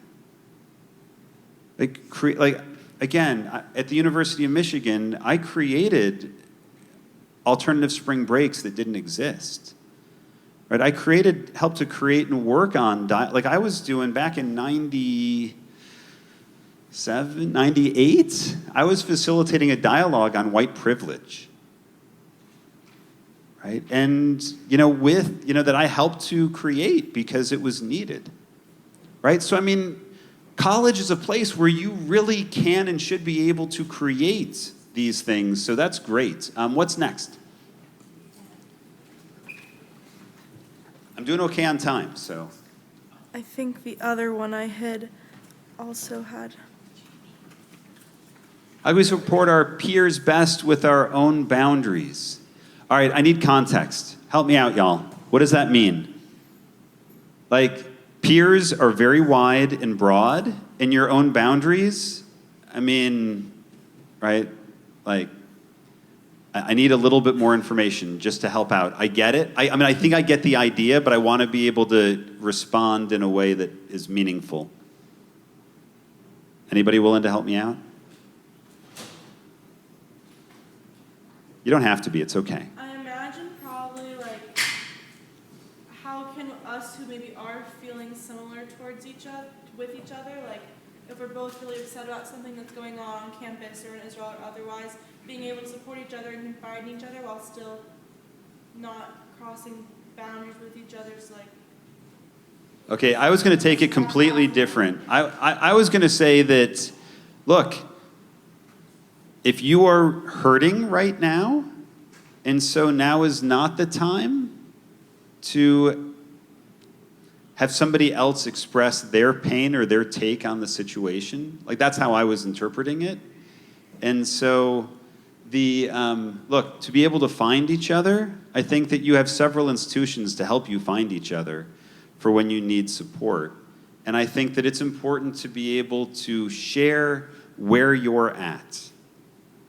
Again, at the University of Michigan, I created alternative spring breaks that didn't exist. Right? I helped to create and work on, like I was doing back in 97, 98, I was facilitating a dialogue on white privilege. Right? And, that I helped to create because it was needed. Right? So, I mean, college is a place where you really can and should be able to create these things, so that's great. What's next? I'm doing okay on time, so. I think the other one I had also had. I always support our peers best with our own boundaries. All right, I need context. Help me out, y'all. What does that mean? Like, peers are very wide and broad, and your own boundaries, I mean, right? Like, I need a little bit more information just to help out. I get it. I think I get the idea, but I want to be able to respond in a way that is meaningful. Anybody willing to help me out? You don't have to be, it's okay. I imagine probably like, how can us who maybe are feeling similar towards each other, with each other, like if we're both really upset about something that's going on campus or in Israel or otherwise, being able to support each other and confide in each other while still not crossing boundaries with each other's like. Okay, I was going to take it completely different. I was going to say that, look, if you are hurting right now, and so now is not the time to have somebody else express their pain or their take on the situation. Like, that's how I was interpreting it. And so, look, to be able to find each other, I think that you have several institutions to help you find each other for when you need support. And I think that it's important to be able to share where you're at.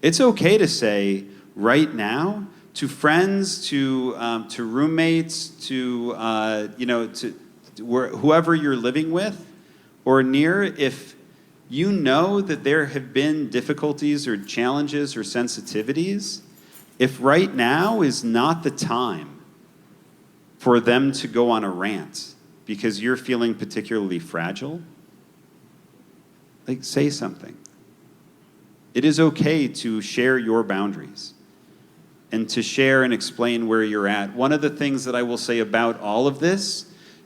It's okay to say right now to friends, to roommates, to whoever you're living with or near, if you know that there have been difficulties or challenges or sensitivities, if right now is not the time for them to go on a rant because you're feeling particularly fragile, like, say something. It is okay to share your boundaries and to share and explain where you're at. One of the things that I will say about all of this,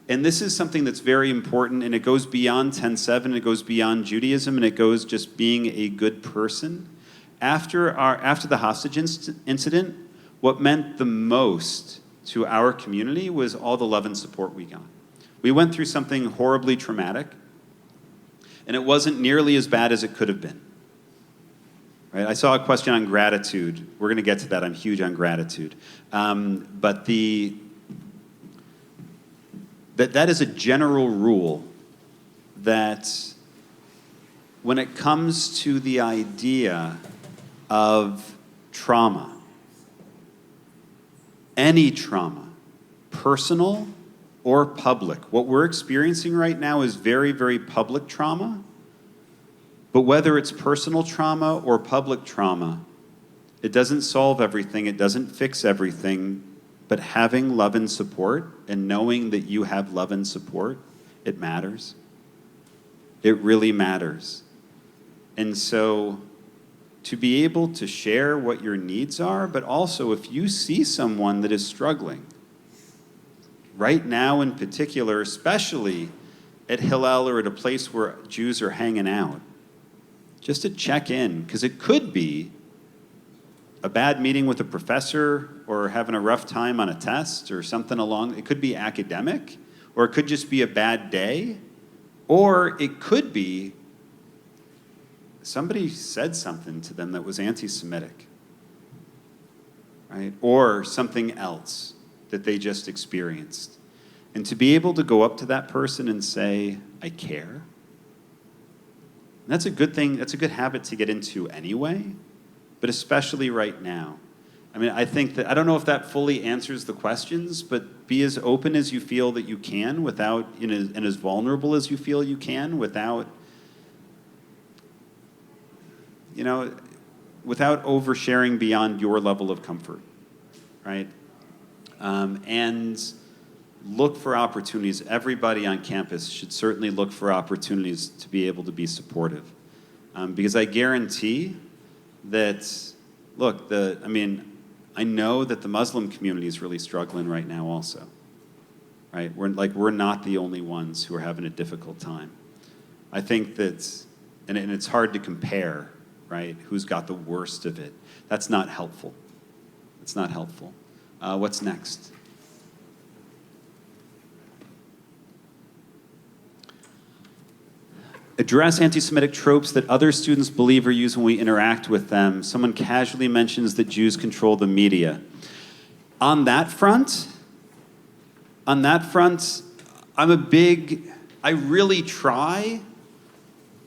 and this is something that's very important, and it goes beyond 10-7, it goes beyond Judaism, and it goes just being a good person. After the hostage incident, what meant the most to our community was all the love and support we got. We went through something horribly traumatic, and it wasn't nearly as bad as it could have been. Right? I saw a question on gratitude. We're going to get to that. I'm huge on gratitude. But that is a general rule that when it comes to the idea of trauma, any trauma, personal or public, what we're experiencing right now is very, very public trauma. But whether it's personal trauma or public trauma, it doesn't solve everything, it doesn't fix everything, but having love and support and knowing that you have love and support, it matters. It really matters. And so to be able to share what your needs are, but also if you see someone that is struggling, right now in particular, especially at Hillel or at a place where Jews are hanging out, just to check in, because it could be a bad meeting with a professor or having a rough time on a test or something along. It could be academic, or it could just be a bad day, or it could be somebody said something to them that was anti-Semitic, right? Or something else that they just experienced. And to be able to go up to that person and say, I care. And that's a good thing, that's a good habit to get into anyway, but especially right now. I mean, I think that, I don't know if that fully answers the questions, but be as open as you feel that you can without, and as vulnerable as you feel you can without, without oversharing beyond your level of comfort, right? And look for opportunities. Everybody on campus should certainly look for opportunities to be able to be supportive. Because I guarantee that, look, I know that the Muslim community is really struggling right now also, right? We're not the only ones who are having a difficult time. I think that, and it's hard to compare, right? Who's got the worst of it. That's not helpful. It's not helpful. What's next? Address anti-Semitic tropes that other students believe or use when we interact with them. Someone casually mentions that Jews control the media. On that front, I really try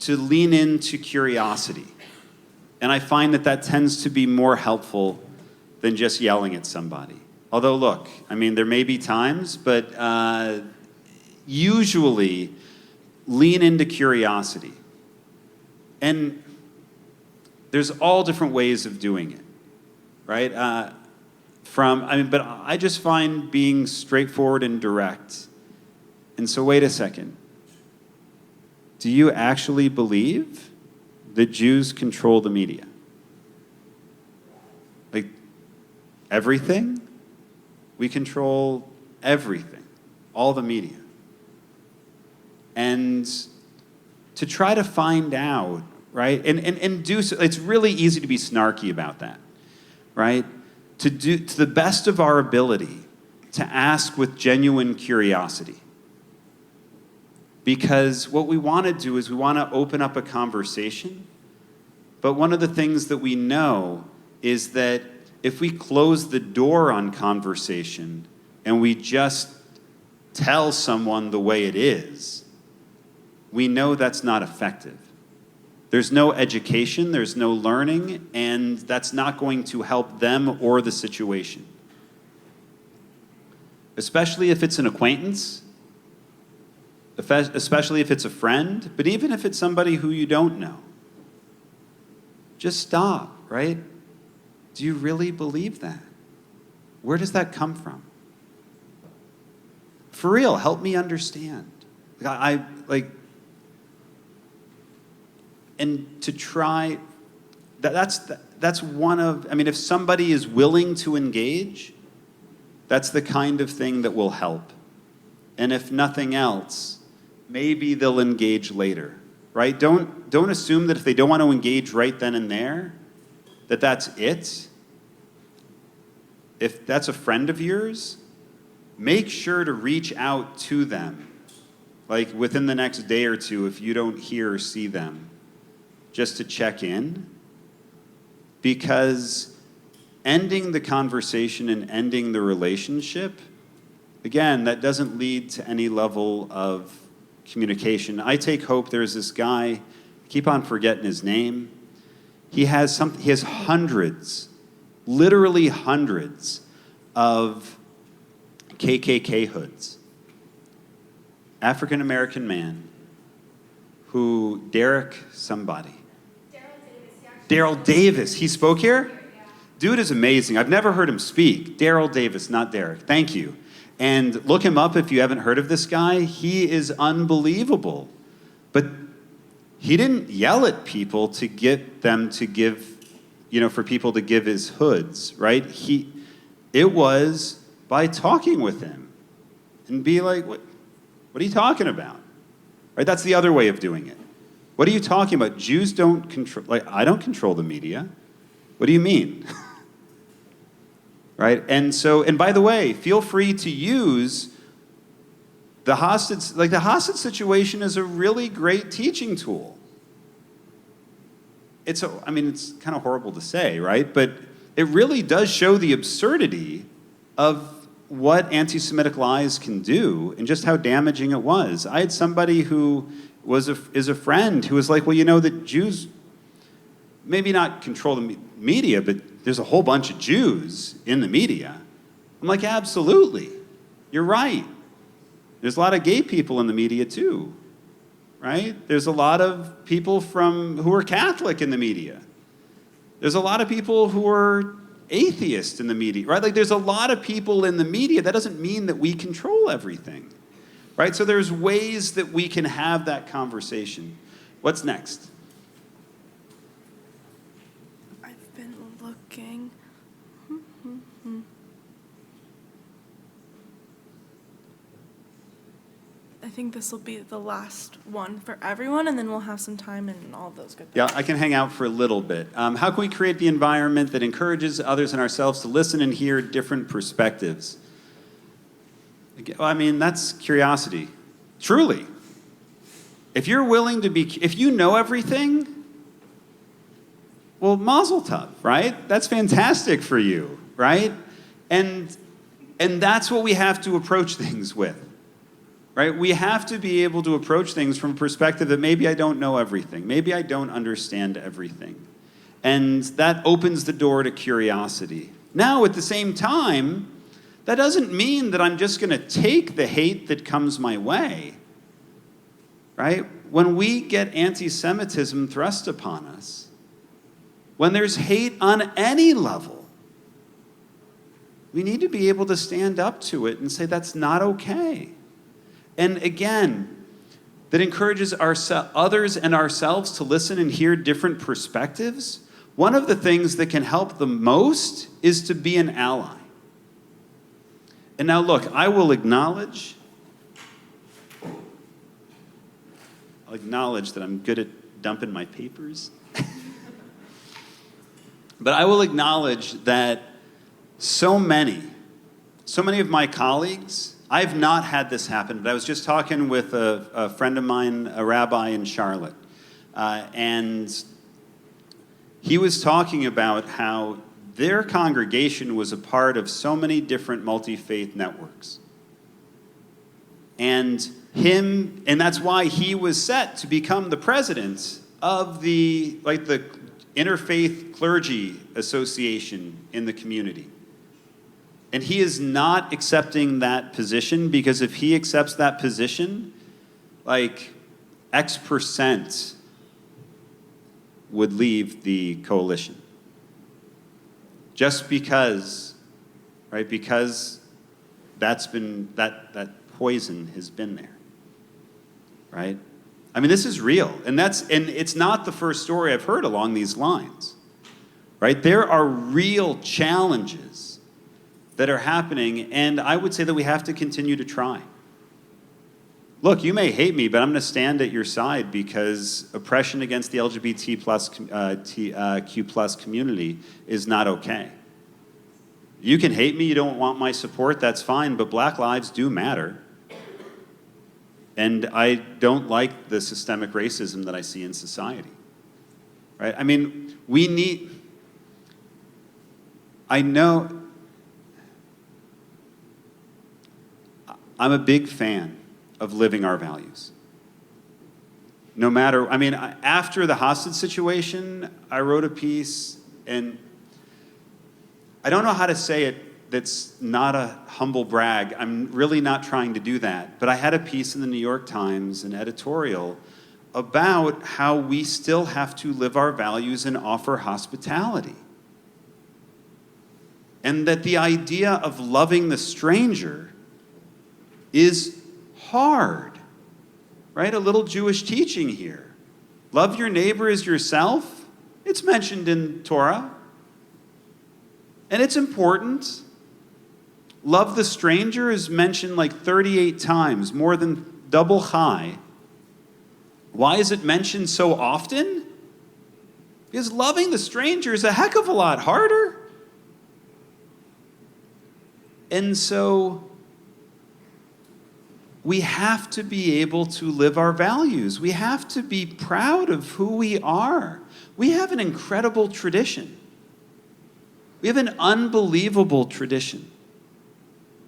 to lean into curiosity. And I find that tends to be more helpful than just yelling at somebody. Although, look, there may be times, but usually lean into curiosity. And there's all different ways of doing it. right? But I just find being straightforward and direct. And so wait a second. Do you actually believe that Jews control the media? Like, everything? We control everything, all the media. And to try to find out, right, and do so, it's really easy to be snarky about that, right? To do to the best of our ability to ask with genuine curiosity. Because what we want to do is we want to open up a conversation, but one of the things that we know is that if we close the door on conversation and we just tell someone the way it is, we know that's not effective. There's no education, there's no learning, and that's not going to help them or the situation. Especially if it's an acquaintance, especially if it's a friend, but even if it's somebody who you don't know. Just stop, right? Do you really believe that? Where does that come from? For real, help me understand. And to try, that's one of, if somebody is willing to engage, that's the kind of thing that will help. And if nothing else, maybe they'll engage later, right? Don't assume that if they don't want to engage right then and there, that's it. If that's a friend of yours, make sure to reach out to them, like within the next day or two if you don't hear or see them, just to check in. Because ending the conversation and ending the relationship, again, that doesn't lead to any level of communication. I take hope there's this guy, I keep on forgetting his name. He has hundreds, literally hundreds of KKK hoods. African American man who, Derek Davis, he spoke here? Dude is amazing. I've never heard him speak. Daryl Davis, not Derek. Thank you. And look him up if you haven't heard of this guy. He is unbelievable. But he didn't yell at people to get them to give, for people to give his hoods, right? It was by talking with him and be like, what are you talking about? Right? That's the other way of doing it. What are you talking about? Jews don't control, I don't control the media. What do you mean? Right? And by the way, feel free to use the hostage, the hostage situation is a really great teaching tool. It's kind of horrible to say, right? But it really does show the absurdity of what anti-Semitic lies can do and just how damaging it was. I had somebody who is a friend who was like, well, that Jews maybe not control the media, but there's a whole bunch of Jews in the media. I'm like, absolutely. You're right. There's a lot of gay people in the media too, right? There's a lot of people who are Catholic in the media. There's a lot of people who are atheist in the media, right? There's a lot of people in the media. That doesn't mean that we control everything, right? So there's ways that we can have that conversation. What's next? I've been looking. I think this will be the last one for everyone, and then we'll have some time and all those good things. Yeah, I can hang out for a little bit. How can we create the environment that encourages others and ourselves to listen and hear different perspectives? That's curiosity. Truly. If you're willing to if you know everything, well, mazel tov, right? That's fantastic for you, right? And that's what we have to approach things with. Right? We have to be able to approach things from a perspective that maybe I don't know everything. Maybe I don't understand everything. And that opens the door to curiosity. Now, at the same time, that doesn't mean that I'm just going to take the hate that comes my way. Right? When we get anti-Semitism thrust upon us, when there's hate on any level, We need to be able to stand up to it and say that's not okay. And again, that encourages others and ourselves to listen and hear different perspectives. One of the things that can help the most is to be an ally. And now look, I will acknowledge that I'm good at dumping my papers. But I will acknowledge that so many of my colleagues, I've not had this happen, but I was just talking with a friend of mine, a rabbi in Charlotte, and he was talking about how their congregation was a part of so many different multi-faith networks. And that's why he was set to become the president of the Interfaith Clergy Association in the community. And he is not accepting that position, because if he accepts that position, X% would leave the coalition. Just because, right? Because that poison has been there, right? I mean, this is real, and it's not the first story I've heard along these lines, right? There are real challenges that are happening, and I would say that we have to continue to try. Look, you may hate me, but I'm going to stand at your side, because oppression against the LGBTQ+ community is not okay. You can hate me, you don't want my support, that's fine, but Black lives do matter. And I don't like the systemic racism that I see in society, right? I mean, I'm a big fan of living our values. No matter, after the hostage situation, I wrote a piece, and I don't know how to say it that's not a humble brag. I'm really not trying to do that. But I had a piece in the New York Times, an editorial, about how we still have to live our values and offer hospitality. And that the idea of loving the stranger is hard, right? A little Jewish teaching here. Love your neighbor as yourself. It's mentioned in Torah. And it's important. Love the stranger is mentioned 38 times, more than double high. Why is it mentioned so often? Because loving the stranger is a heck of a lot harder. And so we have to be able to live our values. We have to be proud of who we are. We have an incredible tradition. We have an unbelievable tradition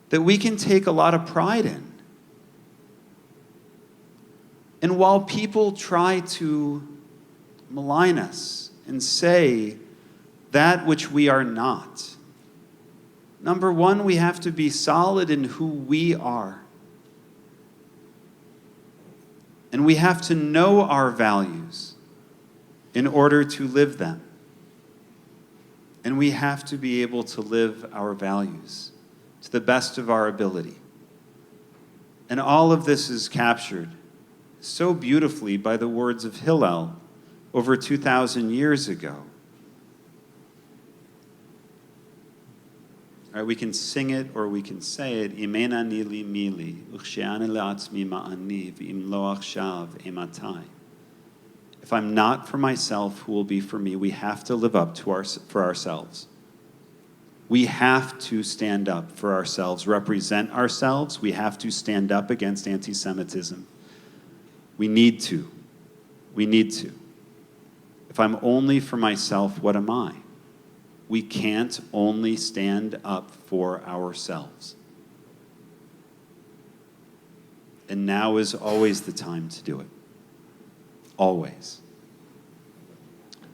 that we can take a lot of pride in. And while people try to malign us and say that which we are not, number one, we have to be solid in who we are. And we have to know our values in order to live them. And we have to be able to live our values to the best of our ability. And all of this is captured so beautifully by the words of Hillel over 2,000 years ago. All right, we can sing it or we can say it. Imen ani li mili, u'chshe'ani le'atzmi ma'ani, v'im lo achshav ematai. If I'm not for myself, who will be for me? We have to live up to for ourselves. We have to stand up for ourselves, represent ourselves. We have to stand up against anti-Semitism. We need to. We need to. If I'm only for myself, what am I? We can't only stand up for ourselves. And now is always the time to do it. Always.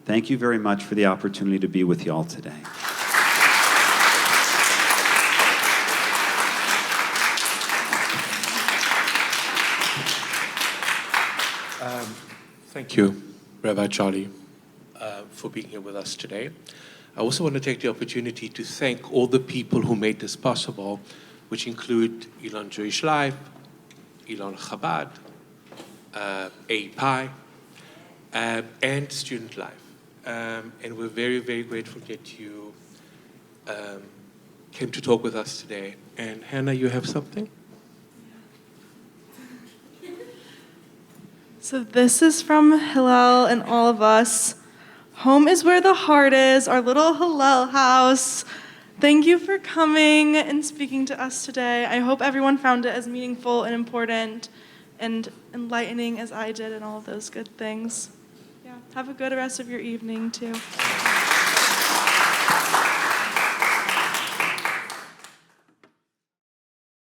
Thank you very much for the opportunity to be with you all today. Thank you, Rabbi Charlie, for being here with us today. I also want to take the opportunity to thank all the people who made this possible, which include Elon Jewish Life, Elon Chabad, API, and Student Life. And we're very, very grateful that you came to talk with us today. And Hannah, you have something? So this is from Hillel and all of us. Home is where the heart is, our little Hillel house. Thank you for coming and speaking to us today. I hope everyone found it as meaningful and important and enlightening as I did and all of those good things. Yeah, have a good rest of your evening too.